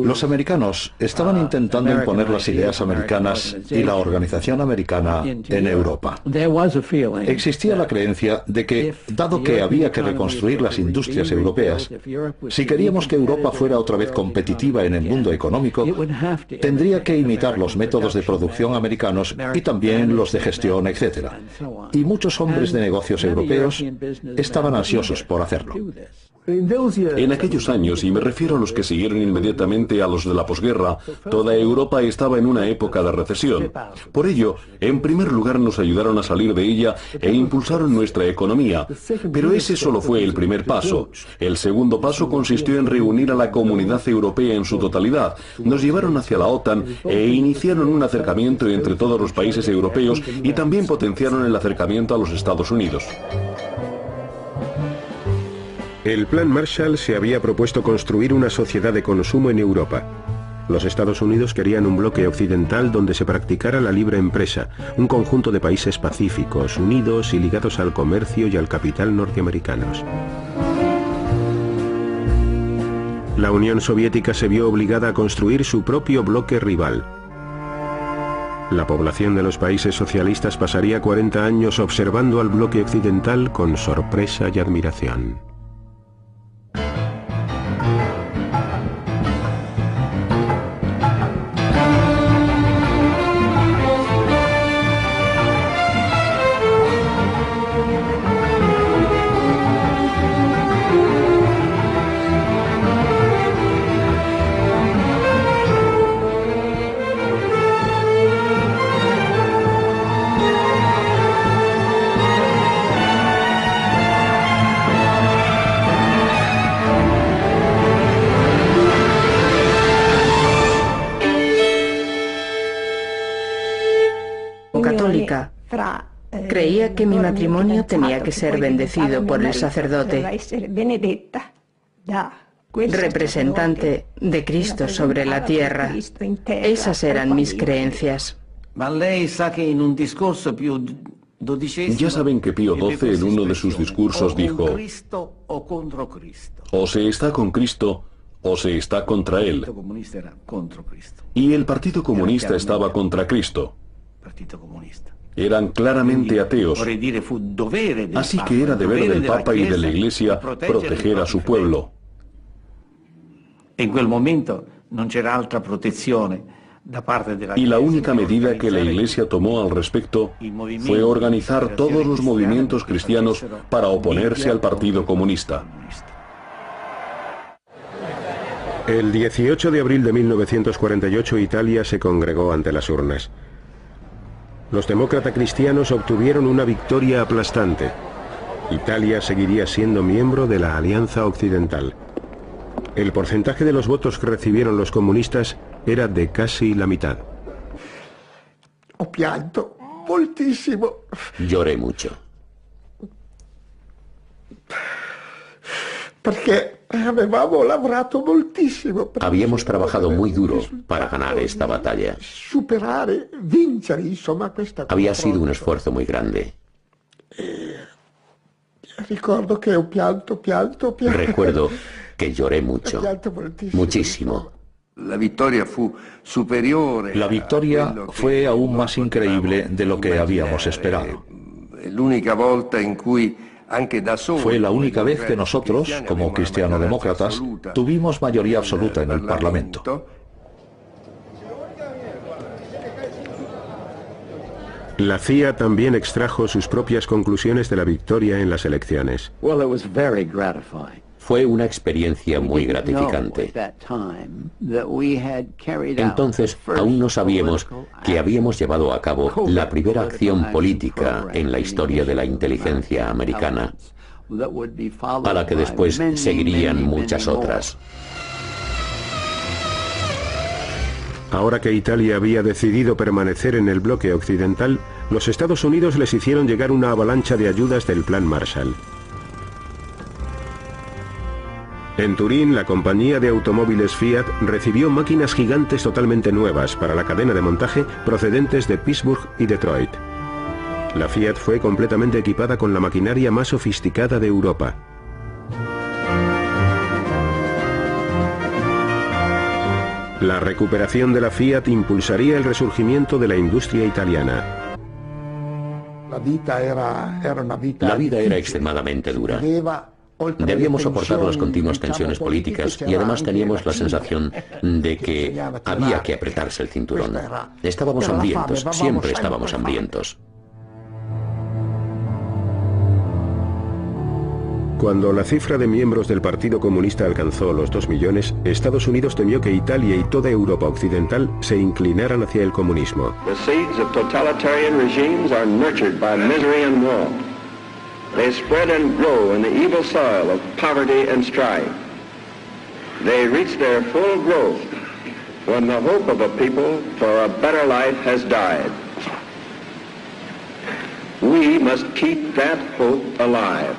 Los americanos estaban intentando imponer las ideas americanas y la organización americana en Europa. Existía la creencia de que, dado que había que reconstruir las industrias europeas, si queríamos que Europa fuera otra vez competitiva en el mundo económico, tendría que imitar los métodos de producción americanos y también los de gestión, etc. Y muchos hombres de negocios europeos estaban ansiosos por hacerlo. En aquellos años, y me refiero a los que siguieron inmediatamente a los de la posguerra, toda Europa estaba en una época de recesión. Por ello, en primer lugar nos ayudaron a salir de ella e impulsaron nuestra economía. Pero ese solo fue el primer paso. El segundo paso consistió en reunir a la comunidad europea en su totalidad. Nos llevaron hacia la OTAN e iniciaron un acercamiento entre todos los países europeos y también potenciaron el acercamiento a los Estados Unidos. El Plan Marshall se había propuesto construir una sociedad de consumo en Europa. Los Estados Unidos querían un bloque occidental donde se practicara la libre empresa, un conjunto de países pacíficos, unidos y ligados al comercio y al capital norteamericanos. La Unión Soviética se vio obligada a construir su propio bloque rival. La población de los países socialistas pasaría 40 años observando al bloque occidental con sorpresa y admiración. Católica, creía que mi matrimonio tenía que ser bendecido por el sacerdote, representante de Cristo sobre la tierra. Esas eran mis creencias. Ya saben que Pío XII en uno de sus discursos dijo: o se está con Cristo o se está contra Él. Y el Partido Comunista estaba contra Cristo. Eran claramente ateos, así que era deber del Papa y de la Iglesia proteger a su pueblo. Y la única medida que la Iglesia tomó al respecto fue organizar todos los movimientos cristianos para oponerse al Partido Comunista. El 18 de abril de 1948 Italia se congregó ante las urnas. Los demócratas cristianos obtuvieron una victoria aplastante. Italia seguiría siendo miembro de la Alianza Occidental. El porcentaje de los votos que recibieron los comunistas era de casi la mitad. Ho pianto moltissimo. Lloré mucho. Perché avevamo lavorato moltissimo. Habíamos trabajado muy duro para ganar esta batalla. Superare, vincere, insomma, questa. Había sido un esfuerzo muy grande. Recuerdo que ho pianto. Recuerdo que lloré mucho, muchísimo. La victoria fue aún más increíble de lo que habíamos esperado. Fue la única vez que nosotros, como cristiano-demócratas, tuvimos mayoría absoluta en el Parlamento. La CIA también extrajo sus propias conclusiones de la victoria en las elecciones. Fue una experiencia muy gratificante. Entonces, aún no sabíamos que habíamos llevado a cabo la primera acción política en la historia de la inteligencia americana, a la que después seguirían muchas otras. Ahora que Italia había decidido permanecer en el bloque occidental, los Estados Unidos les hicieron llegar una avalancha de ayudas del Plan Marshall. En Turín, la compañía de automóviles Fiat recibió máquinas gigantes totalmente nuevas para la cadena de montaje procedentes de Pittsburgh y Detroit. La Fiat fue completamente equipada con la maquinaria más sofisticada de Europa. La recuperación de la Fiat impulsaría el resurgimiento de la industria italiana. La vida era extremadamente dura. Debíamos soportar las continuas tensiones políticas y además teníamos la sensación de que había que apretarse el cinturón. Estábamos hambrientos, siempre estábamos hambrientos. Cuando la cifra de miembros del Partido Comunista alcanzó los 2 millones, Estados Unidos temió que Italia y toda Europa occidental se inclinaran hacia el comunismo. The seeds of totalitarian regimes are nurtured by misery and war. They spread and grow in the evil soil of poverty and strife. They reach their full growth when the hope of a people for a better life has died. We must keep that hope alive.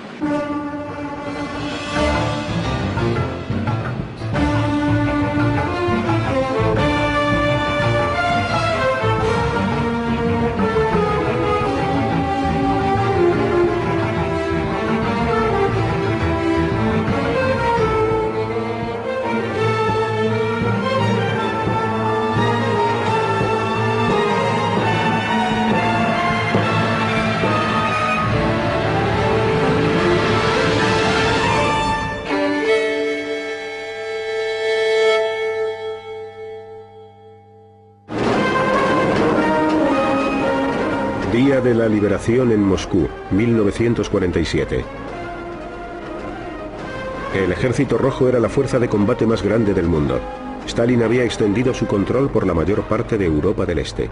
Día de la liberación en Moscú, 1947. El Ejército Rojo era la fuerza de combate más grande del mundo. Stalin había extendido su control por la mayor parte de Europa del Este.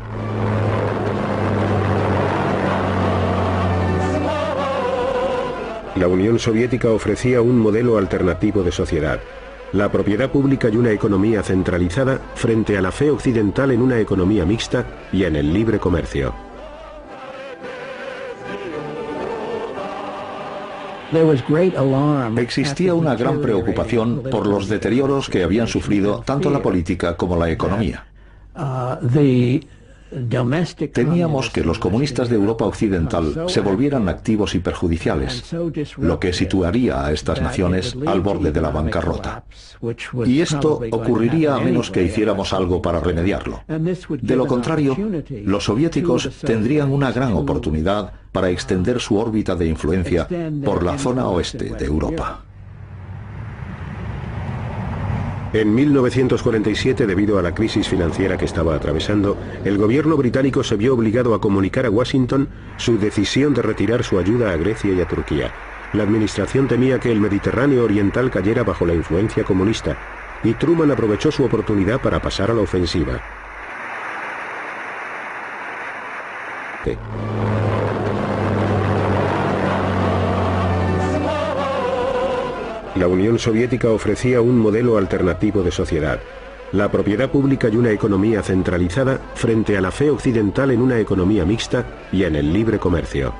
La Unión Soviética ofrecía un modelo alternativo de sociedad. La propiedad pública y una economía centralizada frente a la fe occidental en una economía mixta y en el libre comercio. Existía una gran preocupación por los deterioros que habían sufrido tanto la política como la economía. Temíamos que los comunistas de Europa occidental se volvieran activos y perjudiciales, lo que situaría a estas naciones al borde de la bancarrota. Y esto ocurriría a menos que hiciéramos algo para remediarlo. De lo contrario, los soviéticos tendrían una gran oportunidad para extender su órbita de influencia por la zona oeste de Europa. En 1947, debido a la crisis financiera que estaba atravesando, el gobierno británico se vio obligado a comunicar a Washington su decisión de retirar su ayuda a Grecia y a Turquía. La administración temía que el Mediterráneo oriental cayera bajo la influencia comunista, y Truman aprovechó su oportunidad para pasar a la ofensiva. La Unión Soviética ofrecía un modelo alternativo de sociedad. La propiedad pública y una economía centralizada frente a la fe occidental en una economía mixta y en el libre comercio.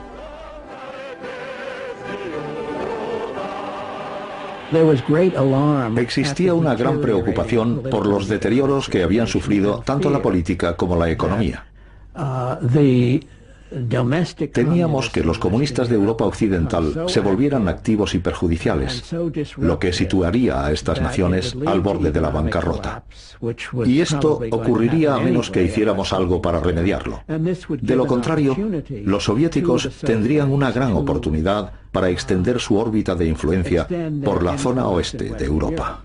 Existía una gran preocupación por los deterioros que habían sufrido tanto la política como la economía. Temíamos que los comunistas de Europa occidental se volvieran activos y perjudiciales, lo que situaría a estas naciones al borde de la bancarrota. Y esto ocurriría a menos que hiciéramos algo para remediarlo. De lo contrario, los soviéticos tendrían una gran oportunidad para extender su órbita de influencia por la zona oeste de Europa.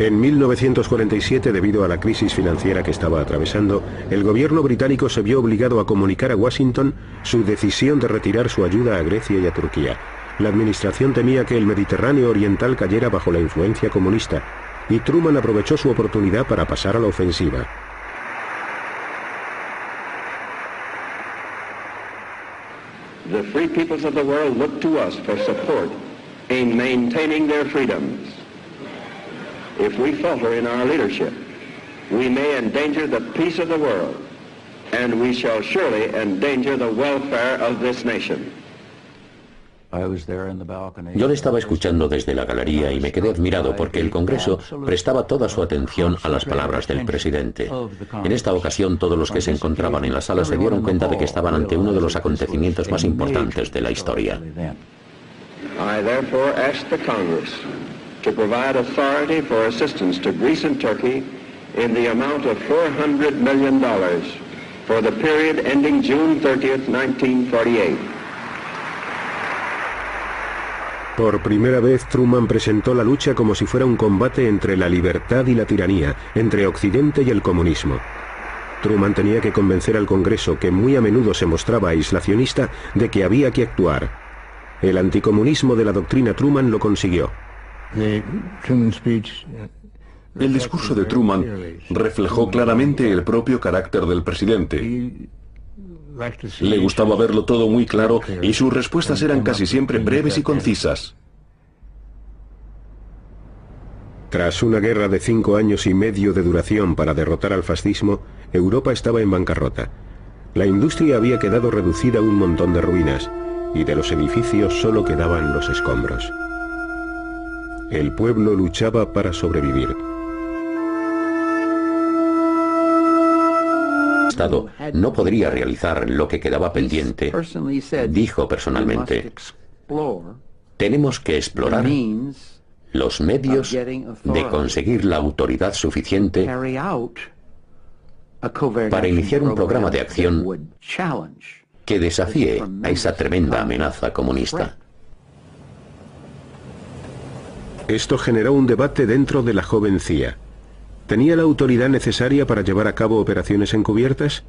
En 1947, debido a la crisis financiera que estaba atravesando, el gobierno británico se vio obligado a comunicar a Washington su decisión de retirar su ayuda a Grecia y a Turquía. La administración temía que el Mediterráneo oriental cayera bajo la influencia comunista, y Truman aprovechó su oportunidad para pasar a la ofensiva. The free peoples of the world look to us for support in maintaining their freedoms. If we falter in our leadership, we may endanger the peace of the world, and we shall surely endanger the welfare of this nation. Yo le estaba escuchando desde la galería y me quedé admirado porque el Congreso prestaba toda su atención a las palabras del presidente. En esta ocasión todos los que se encontraban en la sala se dieron cuenta de que estaban ante uno de los acontecimientos más importantes de la historia. I therefore ask the Congress to provide authority for assistance to Greece and Turkey in the amount of $400 million for the period ending June 30th, 1948. Por primera vez, Truman presentó la lucha como si fuera un combate entre la libertad y la tiranía, entre Occidente y el comunismo. Truman tenía que convencer al Congreso, que muy a menudo se mostraba aislacionista, de que había que actuar. El anticomunismo de la doctrina Truman lo consiguió. El discurso de Truman reflejó claramente el propio carácter del presidente. Le gustaba verlo todo muy claro y sus respuestas eran casi siempre breves y concisas. Tras una guerra de 5 años y medio de duración para derrotar al fascismo, Europa estaba en bancarrota. La industria había quedado reducida a un montón de ruinas, y de los edificios solo quedaban los escombros. El pueblo luchaba para sobrevivir. El Estado no podría realizar lo que quedaba pendiente. Dijo personalmente: tenemos que explorar los medios de conseguir la autoridad suficiente para iniciar un programa de acción que desafíe a esa tremenda amenaza comunista. Esto generó un debate dentro de la joven CIA. ¿Tenía la autoridad necesaria para llevar a cabo operaciones encubiertas?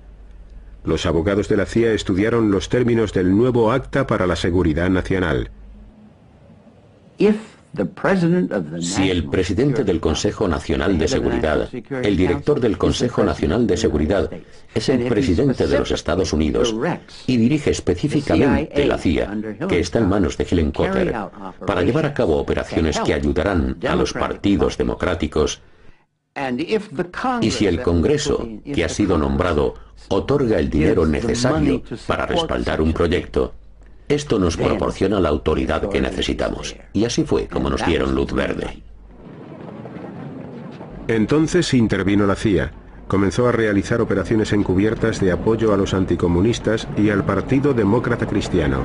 Los abogados de la CIA estudiaron los términos del nuevo Acta para la Seguridad Nacional. Si el presidente del Consejo Nacional de Seguridad, el director del Consejo Nacional de Seguridad, es el presidente de los Estados Unidos y dirige específicamente la CIA, que está en manos de Helen Cotter, para llevar a cabo operaciones que ayudarán a los partidos democráticos, y si el Congreso, que ha sido nombrado, otorga el dinero necesario para respaldar un proyecto, esto nos proporciona la autoridad que necesitamos. Y así fue como nos dieron luz verde. Entonces intervino la CIA. Comenzó a realizar operaciones encubiertas de apoyo a los anticomunistas y al Partido Demócrata Cristiano.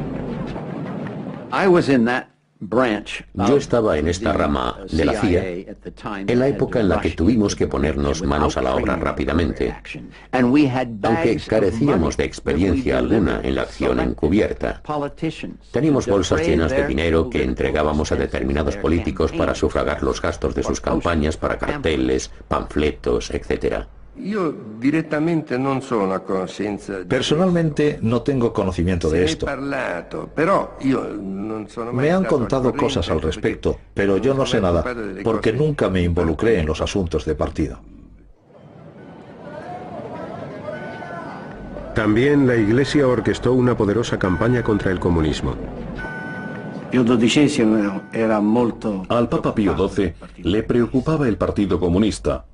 Yo estaba en esta rama de la CIA en la época en la que tuvimos que ponernos manos a la obra rápidamente, aunque carecíamos de experiencia alguna en la acción encubierta. Teníamos bolsas llenas de dinero que entregábamos a determinados políticos para sufragar los gastos de sus campañas para carteles, panfletos, etc. Personalmente no tengo conocimiento de esto. Me han contado cosas al respecto, pero yo no sé nada, porque nunca me involucré en los asuntos de partido. También la Iglesia orquestó una poderosa campaña contra el comunismo. Al Papa Pío XII le preocupaba el Partido Comunista,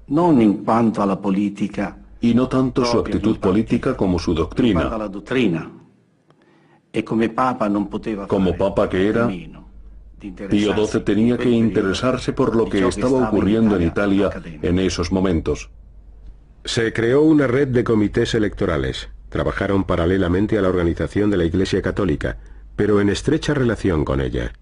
y no tanto su actitud política como su doctrina. Como Papa que era, Pío XII tenía que interesarse por lo que estaba ocurriendo en Italia en esos momentos. Se creó una red de comités electorales. Trabajaron paralelamente a la organización de la Iglesia Católica, pero en estrecha relación con ella.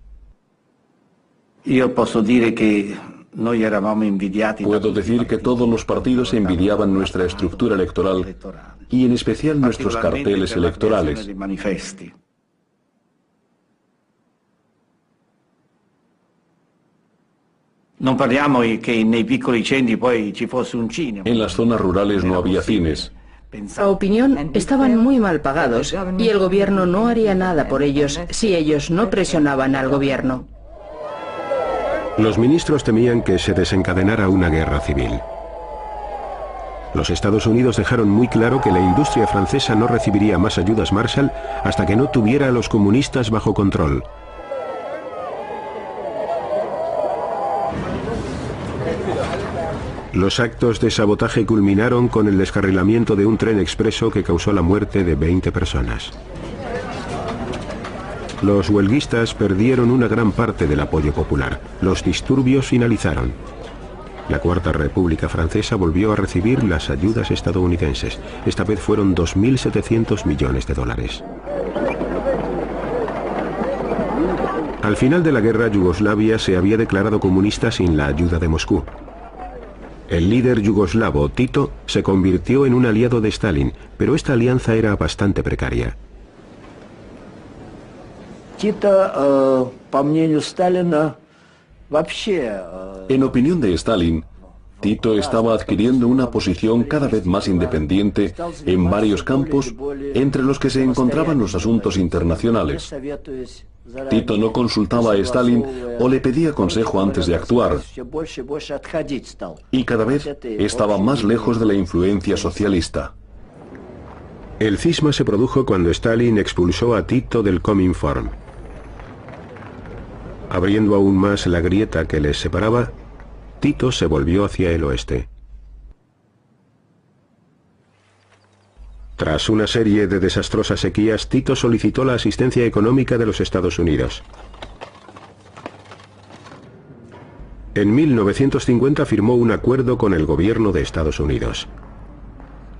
Puedo decir que todos los partidos envidiaban nuestra estructura electoral y en especial nuestros carteles electorales. En las zonas rurales no había cines. A opinión, estaban muy mal pagados y el gobierno no haría nada por ellos si ellos no presionaban al gobierno. Los ministros temían que se desencadenara una guerra civil. Los Estados Unidos dejaron muy claro que la industria francesa no recibiría más ayudas Marshall hasta que no tuviera a los comunistas bajo control. Los actos de sabotaje culminaron con el descarrilamiento de un tren expreso que causó la muerte de 20 personas. Los huelguistas perdieron una gran parte del apoyo popular. Los disturbios finalizaron. La Cuarta República Francesa volvió a recibir las ayudas estadounidenses. Esta vez fueron 2.700 millones de dólares. Al final de la guerra, Yugoslavia se había declarado comunista sin la ayuda de Moscú. El líder yugoslavo, Tito, se convirtió en un aliado de Stalin, pero esta alianza era bastante precaria. En opinión de Stalin, Tito estaba adquiriendo una posición cada vez más independiente en varios campos, entre los que se encontraban los asuntos internacionales. Tito no consultaba a Stalin o le pedía consejo antes de actuar, y cada vez estaba más lejos de la influencia socialista. El cisma se produjo cuando Stalin expulsó a Tito del Cominform. Abriendo aún más la grieta que les separaba, Tito se volvió hacia el oeste. Tras una serie de desastrosas sequías, Tito solicitó la asistencia económica de los Estados Unidos. En 1950 firmó un acuerdo con el gobierno de Estados Unidos.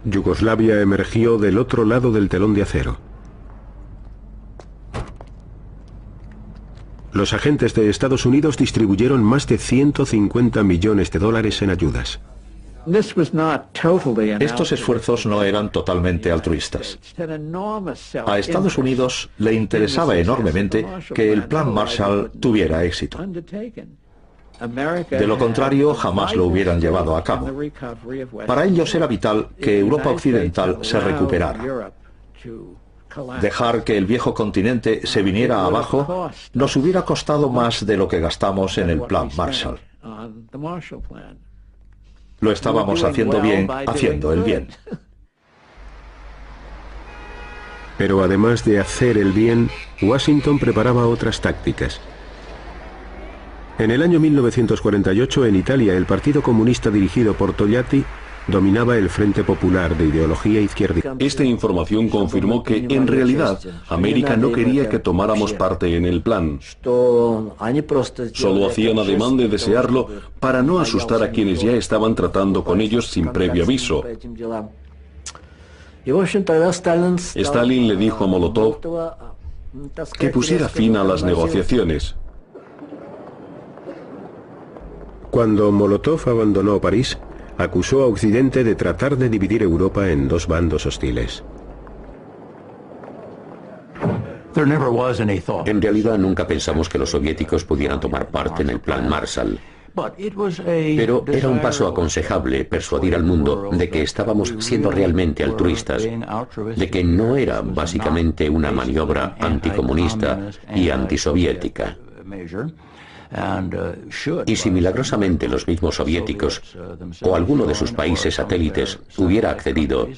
Yugoslavia emergió del otro lado del telón de acero. Los agentes de Estados Unidos distribuyeron más de 150 millones de dólares en ayudas. Estos esfuerzos no eran totalmente altruistas. A Estados Unidos le interesaba enormemente que el Plan Marshall tuviera éxito. De lo contrario, jamás lo hubieran llevado a cabo. Para ellos era vital que Europa Occidental se recuperara. Dejar que el viejo continente se viniera abajo nos hubiera costado más de lo que gastamos en el Plan Marshall. Lo estábamos haciendo bien, haciendo el bien. Pero además de hacer el bien, Washington preparaba otras tácticas. En el año 1948, en Italia, el Partido Comunista dirigido por Togliatti dominaba el Frente Popular de ideología izquierdista. Esta información confirmó que, en realidad, América no quería que tomáramos parte en el plan. Solo hacían ademán de desearlo para no asustar a quienes ya estaban tratando con ellos sin previo aviso. Stalin le dijo a Molotov que pusiera fin a las negociaciones. Cuando Molotov abandonó París, acusó a Occidente de tratar de dividir Europa en dos bandos hostiles. En realidad nunca pensamos que los soviéticos pudieran tomar parte en el Plan Marshall. Pero era un paso aconsejable persuadir al mundo de que estábamos siendo realmente altruistas, de que no era básicamente una maniobra anticomunista y antisoviética. Y si milagrosamente los mismos soviéticos o alguno de sus países satélites hubiera accedido,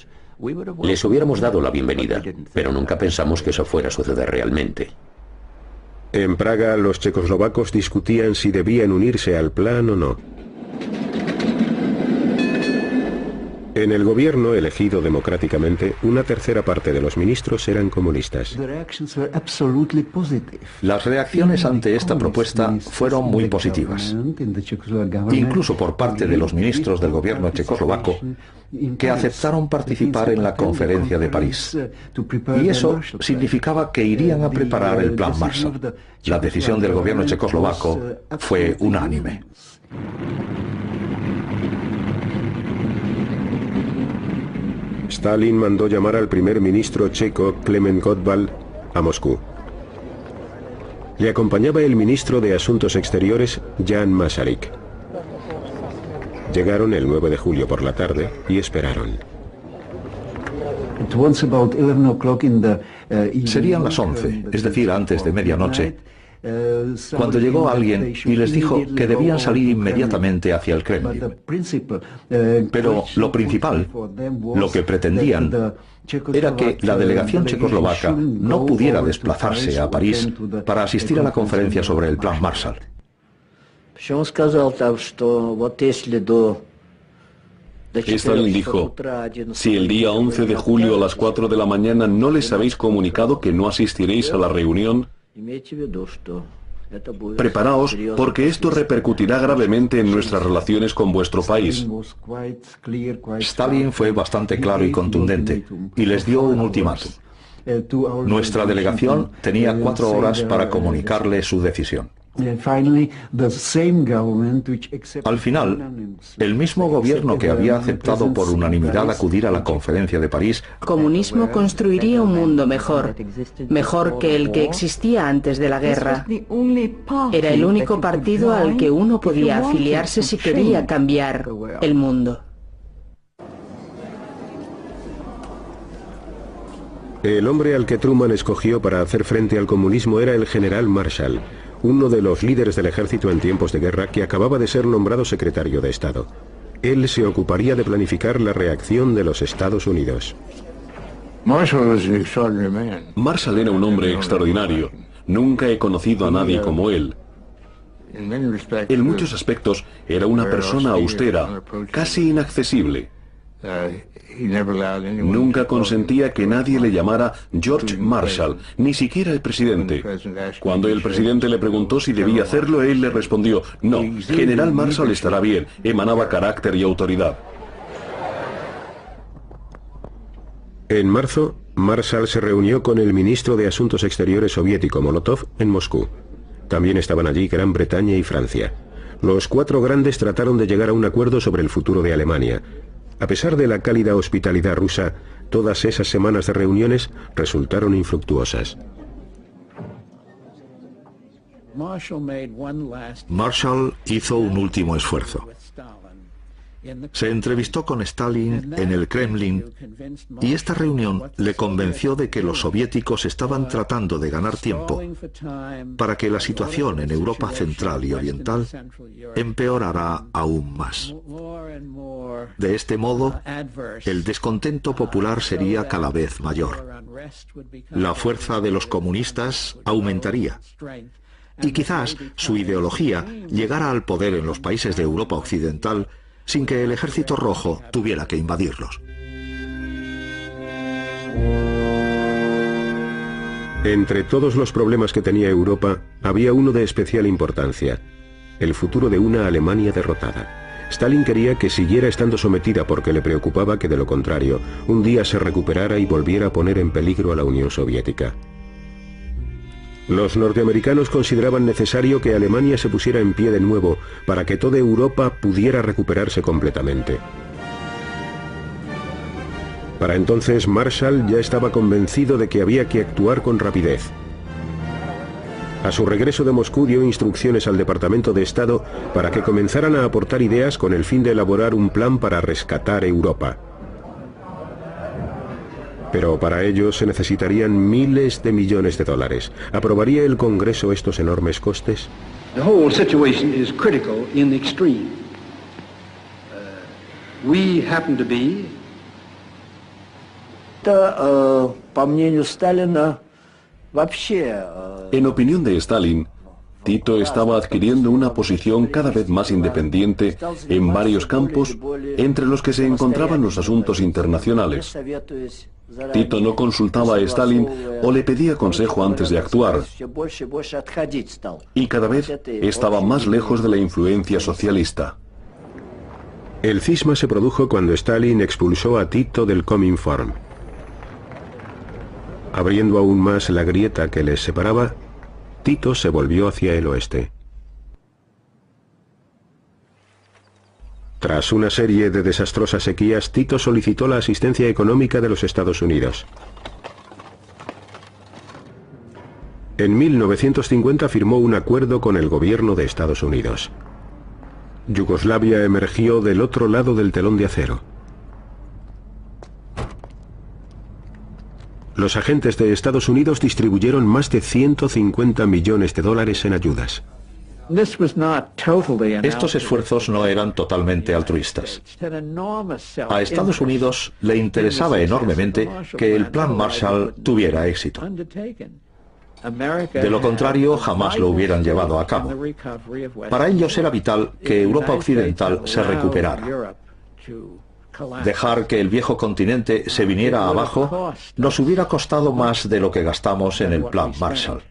les hubiéramos dado la bienvenida, pero nunca pensamos que eso fuera a suceder realmente. En Praga, los checoslovacos discutían si debían unirse al plan o no. En el gobierno elegido democráticamente, una tercera parte de los ministros eran comunistas. Las reacciones ante esta propuesta fueron muy positivas, incluso por parte de los ministros del gobierno checoslovaco, que aceptaron participar en la conferencia de París. Y eso significaba que irían a preparar el Plan Marshall. La decisión del gobierno checoslovaco fue unánime. Stalin mandó llamar al primer ministro checo, Klement Gottwald, a Moscú. Le acompañaba el ministro de Asuntos Exteriores, Jan Masaryk. Llegaron el 9 de julio por la tarde y esperaron. Serían las 11, es decir, antes de medianoche, cuando llegó alguien y les dijo que debían salir inmediatamente hacia el Kremlin. Pero lo principal, lo que pretendían, era que la delegación checoslovaca no pudiera desplazarse a París para asistir a la conferencia sobre el Plan Marshall. Stalin dijo: si el día 11 de julio a las 4 de la mañana no les habéis comunicado que no asistiréis a la reunión, preparaos, porque esto repercutirá gravemente en nuestras relaciones con vuestro país. Stalin fue bastante claro y contundente y les dio un ultimátum. Nuestra delegación tenía 4 horas para comunicarle su decisión. Al final, el mismo gobierno que había aceptado por unanimidad acudir a la conferencia de París, el comunismo construiría un mundo mejor, mejor que el que existía antes de la guerra. Era el único partido al que uno podía afiliarse si quería cambiar el mundo. El hombre al que Truman escogió para hacer frente al comunismo era el general Marshall, uno de los líderes del ejército en tiempos de guerra que acababa de ser nombrado secretario de Estado. Él se ocuparía de planificar la reacción de los Estados Unidos. Marshall era un hombre extraordinario. Nunca he conocido a nadie como él. En muchos aspectos era una persona austera, casi inaccesible. Nunca consentía que nadie le llamara George Marshall, ni siquiera el presidente. Cuando el presidente le preguntó si debía hacerlo, él le respondió, no, General Marshall estará bien, emanaba carácter y autoridad. En marzo, Marshall se reunió con el ministro de Asuntos Exteriores soviético Molotov en Moscú. También estaban allí Gran Bretaña y Francia. Los cuatro grandes trataron de llegar a un acuerdo sobre el futuro de Alemania. A pesar de la cálida hospitalidad rusa, todas esas semanas de reuniones resultaron infructuosas. Marshall hizo un último esfuerzo. Se entrevistó con Stalin en el Kremlin y esta reunión le convenció de que los soviéticos estaban tratando de ganar tiempo para que la situación en Europa Central y Oriental empeorara aún más. De este modo, el descontento popular sería cada vez mayor. La fuerza de los comunistas aumentaría. Y quizás su ideología llegara al poder en los países de Europa Occidental sin que el Ejército Rojo tuviera que invadirlos. Entre todos los problemas que tenía Europa, había uno de especial importancia: el futuro de una Alemania derrotada. Stalin quería que siguiera estando sometida porque le preocupaba que, de lo contrario, un día se recuperara y volviera a poner en peligro a la Unión Soviética. Los norteamericanos consideraban necesario que Alemania se pusiera en pie de nuevo para que toda Europa pudiera recuperarse completamente. Para entonces, Marshall ya estaba convencido de que había que actuar con rapidez. A su regreso de Moscú dio instrucciones al Departamento de Estado para que comenzaran a aportar ideas con el fin de elaborar un plan para rescatar Europa. Pero para ello se necesitarían miles de millones de dólares. ¿Aprobaría el Congreso estos enormes costes? The whole situation is critical in the extreme. We happen to be En opinión de Stalin, Tito estaba adquiriendo una posición cada vez más independiente en varios campos, entre los que se encontraban los asuntos internacionales. Tito no consultaba a Stalin o le pedía consejo antes de actuar, y cada vez estaba más lejos de la influencia socialista. El cisma se produjo cuando Stalin expulsó a Tito del Cominform. Abriendo aún más la grieta que les separaba, Tito se volvió hacia el oeste. Tras una serie de desastrosas sequías, Tito solicitó la asistencia económica de los Estados Unidos. En 1950 firmó un acuerdo con el gobierno de Estados Unidos. Yugoslavia emergió del otro lado del telón de acero. Los agentes de Estados Unidos distribuyeron más de 150 millones de dólares en ayudas. Estos esfuerzos no eran totalmente altruistas. A Estados Unidos le interesaba enormemente que el Plan Marshall tuviera éxito. De lo contrario, jamás lo hubieran llevado a cabo. Para ellos era vital que Europa Occidental se recuperara. Dejar que el viejo continente se viniera abajo nos hubiera costado más de lo que gastamos en el Plan Marshall.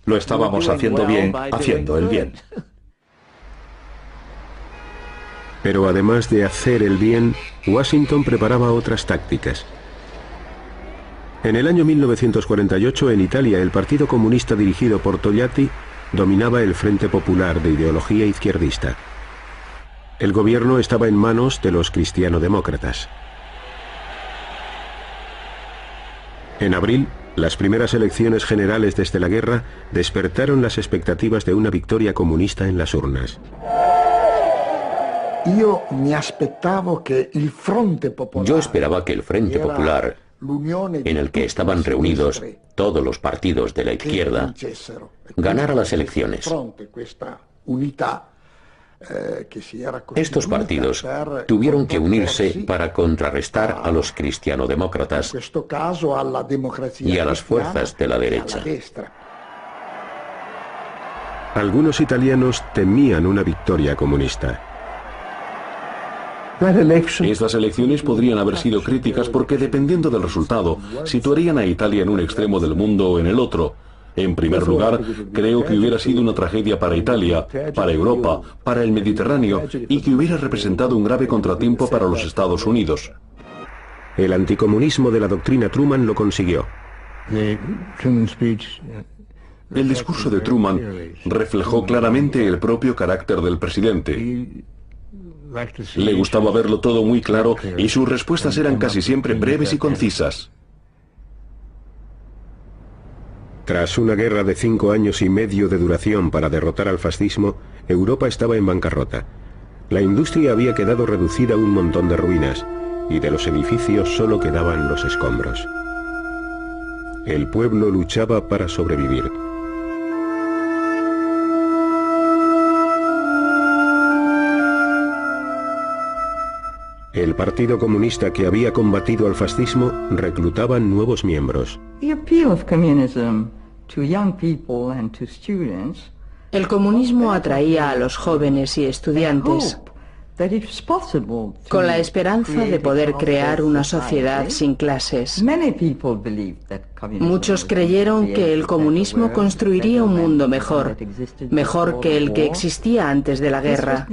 Lo estábamos haciendo bien, haciendo el bien. Pero además de hacer el bien, Washington preparaba otras tácticas. En el año 1948, en Italia, el Partido Comunista dirigido por Togliatti dominaba el Frente Popular de ideología izquierdista. El gobierno estaba en manos de los cristiano-demócratas. En abril, las primeras elecciones generales desde la guerra despertaron las expectativas de una victoria comunista en las urnas. Yo esperaba que el Frente Popular, en el que estaban reunidos todos los partidos de la izquierda, ganara las elecciones. Estos partidos tuvieron que unirse para contrarrestar a los cristianodemócratas y a las fuerzas de la derecha. Algunos italianos temían una victoria comunista. Estas elecciones podrían haber sido críticas porque, dependiendo del resultado, situarían a Italia en un extremo del mundo o en el otro. En primer lugar, creo que hubiera sido una tragedia para Italia, para Europa, para el Mediterráneo y que hubiera representado un grave contratiempo para los Estados Unidos. El anticomunismo de la doctrina Truman lo consiguió. El discurso de Truman reflejó claramente el propio carácter del presidente. Le gustaba verlo todo muy claro y sus respuestas eran casi siempre breves y concisas. Tras una guerra de 5 años y medio de duración para derrotar al fascismo, Europa estaba en bancarrota. La industria había quedado reducida a un montón de ruinas, y de los edificios solo quedaban los escombros. El pueblo luchaba para sobrevivir. El Partido Comunista, que había combatido al fascismo, reclutaba nuevos miembros. El comunismo atraía a los jóvenes y estudiantes con la esperanza de poder crear una sociedad sin clases. Muchos creyeron que el comunismo construiría un mundo mejor, mejor que el que existía antes de la guerra.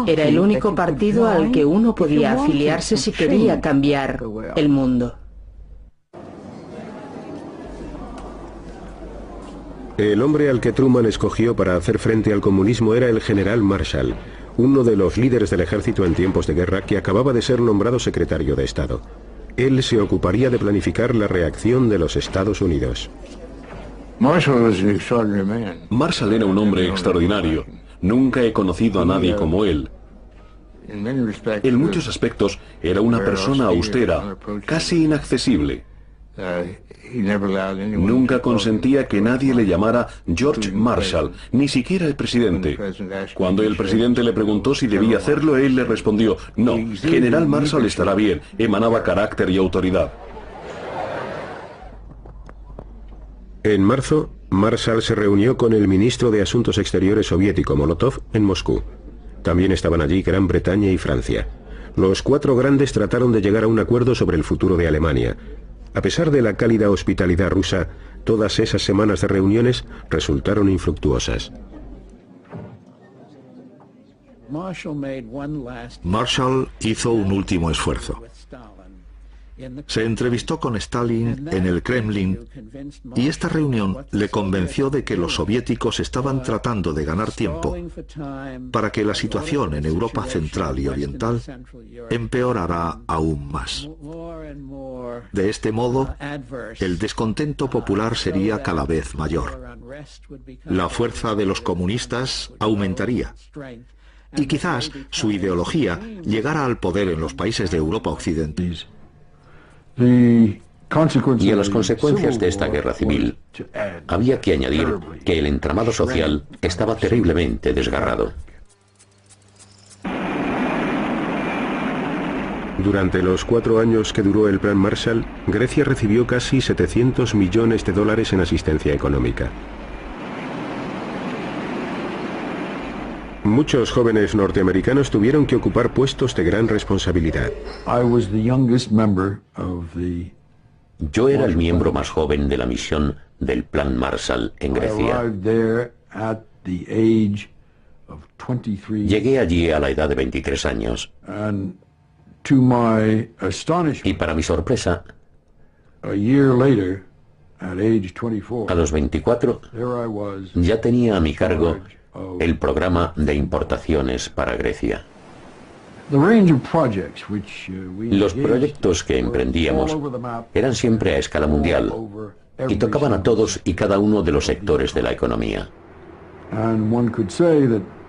Era el único partido al que uno podía afiliarse si quería cambiar el mundo. El hombre al que Truman escogió para hacer frente al comunismo era el general Marshall, uno de los líderes del ejército en tiempos de guerra que acababa de ser nombrado secretario de Estado. Él se ocuparía de planificar la reacción de los Estados Unidos. Marshall era un hombre extraordinario. Nunca he conocido a nadie como él. En muchos aspectos era una persona austera, casi inaccesible. Nunca consentía que nadie le llamara George Marshall, ni siquiera el presidente. Cuando el presidente le preguntó si debía hacerlo, él le respondió: no, General Marshall estará bien. Emanaba carácter y autoridad. En marzo, Marshall se reunió con el ministro de Asuntos Exteriores soviético Molotov en Moscú. También estaban allí Gran Bretaña y Francia. Los 4 grandes trataron de llegar a un acuerdo sobre el futuro de Alemania. A pesar de la cálida hospitalidad rusa, todas esas semanas de reuniones resultaron infructuosas. Marshall hizo un último esfuerzo. Se entrevistó con Stalin en el Kremlin y esta reunión le convenció de que los soviéticos estaban tratando de ganar tiempo para que la situación en Europa Central y Oriental empeorara aún más. De este modo, el descontento popular sería cada vez mayor. La fuerza de los comunistas aumentaría. Y quizás su ideología llegara al poder en los países de Europa Occidental. Y a las consecuencias de esta guerra civil había que añadir que el entramado social estaba terriblemente desgarrado. Durante los 4 años que duró el Plan Marshall, Grecia recibió casi 700 millones de dólares en asistencia económica. Muchos jóvenes norteamericanos tuvieron que ocupar puestos de gran responsabilidad. Yo era el miembro más joven de la misión del Plan Marshall en Grecia. Llegué allí a la edad de 23 años. Y para mi sorpresa, a los 24, ya tenía a mi cargo el programa de importaciones para Grecia. Los proyectos que emprendíamos eran siempre a escala mundial y tocaban a todos y cada uno de los sectores de la economía.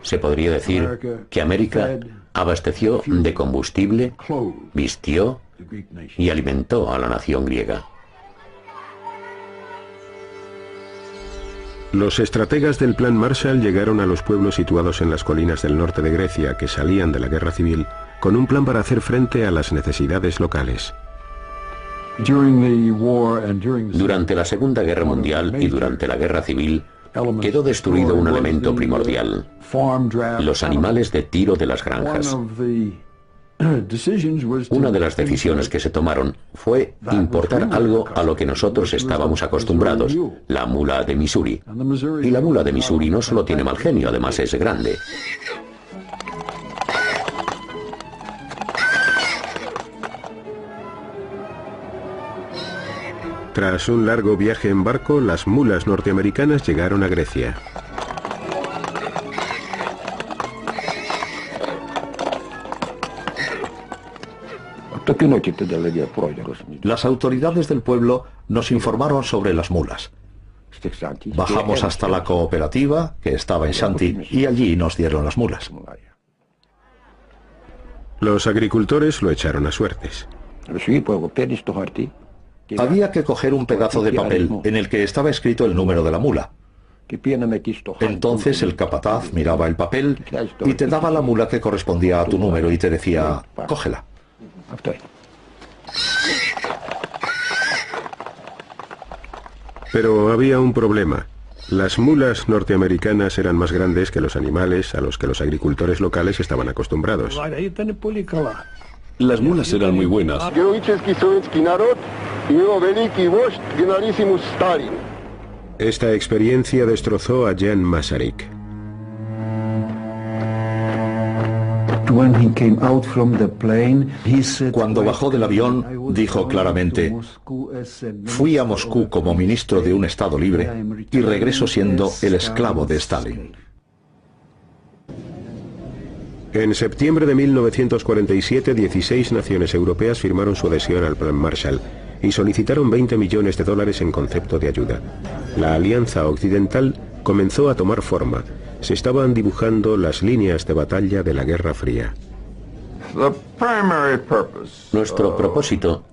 Se podría decir que América abasteció de combustible, vistió y alimentó a la nación griega. Los estrategas del Plan Marshall llegaron a los pueblos situados en las colinas del norte de Grecia que salían de la guerra civil con un plan para hacer frente a las necesidades locales. Durante la Segunda Guerra Mundial y durante la Guerra Civil quedó destruido un elemento primordial: los animales de tiro de las granjas. Una de las decisiones que se tomaron fue importar algo a lo que nosotros estábamos acostumbrados, la mula de Missouri. Y la mula de Missouri no solo tiene mal genio, además es grande. Tras un largo viaje en barco, las mulas norteamericanas llegaron a Grecia. Las autoridades del pueblo nos informaron sobre las mulas. Bajamos hasta la cooperativa, que estaba en Shanti, y allí nos dieron las mulas. Los agricultores lo echaron a suertes. Había que coger un pedazo de papel en el que estaba escrito el número de la mula. Entonces el capataz miraba el papel y te daba la mula que correspondía a tu número y te decía: cógela. Pero había un problema. Las mulas norteamericanas eran más grandes que los animales a los que los agricultores locales estaban acostumbrados. Las mulas eran muy buenas. Esta experiencia destrozó a Jan Masaryk. Cuando bajó del avión, dijo claramente: fui a Moscú como ministro de un Estado libre y regreso siendo el esclavo de Stalin. En septiembre de 1947, 16 naciones europeas firmaron su adhesión al Plan Marshall y solicitaron $20 millones en concepto de ayuda. La Alianza Occidental comenzó a tomar forma. Se estaban dibujando las líneas de batalla de la Guerra Fría. Nuestro propósito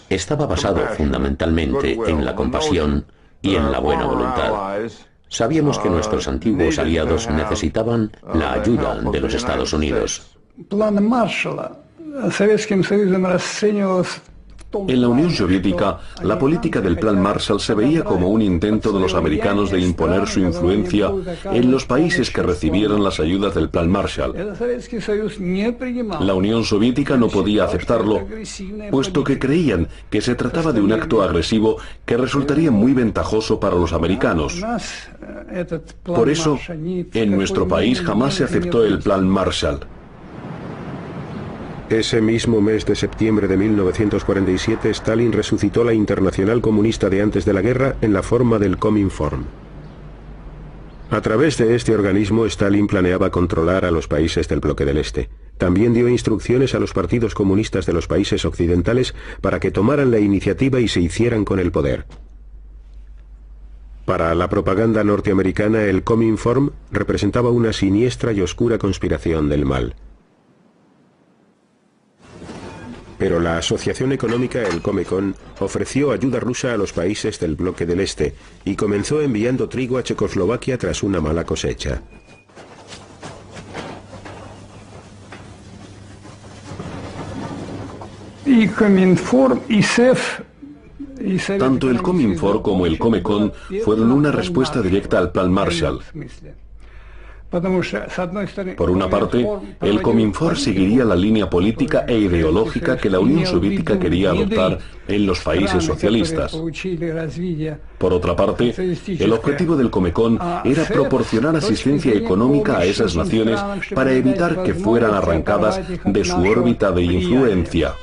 estaba basado fundamentalmente en la compasión y en la buena voluntad. Sabíamos que nuestros antiguos aliados necesitaban la ayuda de los Estados Unidos. En la Unión Soviética, la política del Plan Marshall se veía como un intento de los americanos de imponer su influencia en los países que recibieran las ayudas del Plan Marshall. La Unión Soviética no podía aceptarlo, puesto que creían que se trataba de un acto agresivo que resultaría muy ventajoso para los americanos. Por eso, en nuestro país jamás se aceptó el Plan Marshall. Ese mismo mes de septiembre de 1947, Stalin resucitó la Internacional Comunista de antes de la guerra en la forma del Cominform. A través de este organismo, Stalin planeaba controlar a los países del bloque del Este. También dio instrucciones a los partidos comunistas de los países occidentales para que tomaran la iniciativa y se hicieran con el poder. Para la propaganda norteamericana, el Cominform representaba una siniestra y oscura conspiración del mal. Pero la asociación económica, el Comecon, ofreció ayuda rusa a los países del bloque del Este y comenzó enviando trigo a Checoslovaquia tras una mala cosecha. Tanto el Cominform como el Comecon fueron una respuesta directa al Plan Marshall. Por una parte, el Cominform seguiría la línea política e ideológica que la Unión Soviética quería adoptar en los países socialistas. Por otra parte, el objetivo del Comecon era proporcionar asistencia económica a esas naciones para evitar que fueran arrancadas de su órbita de influencia.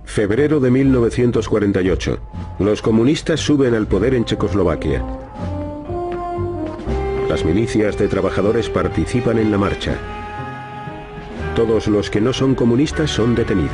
Febrero de 1948. Los comunistas suben al poder en Checoslovaquia. Las milicias de trabajadores participan en la marcha. Todos los que no son comunistas son detenidos.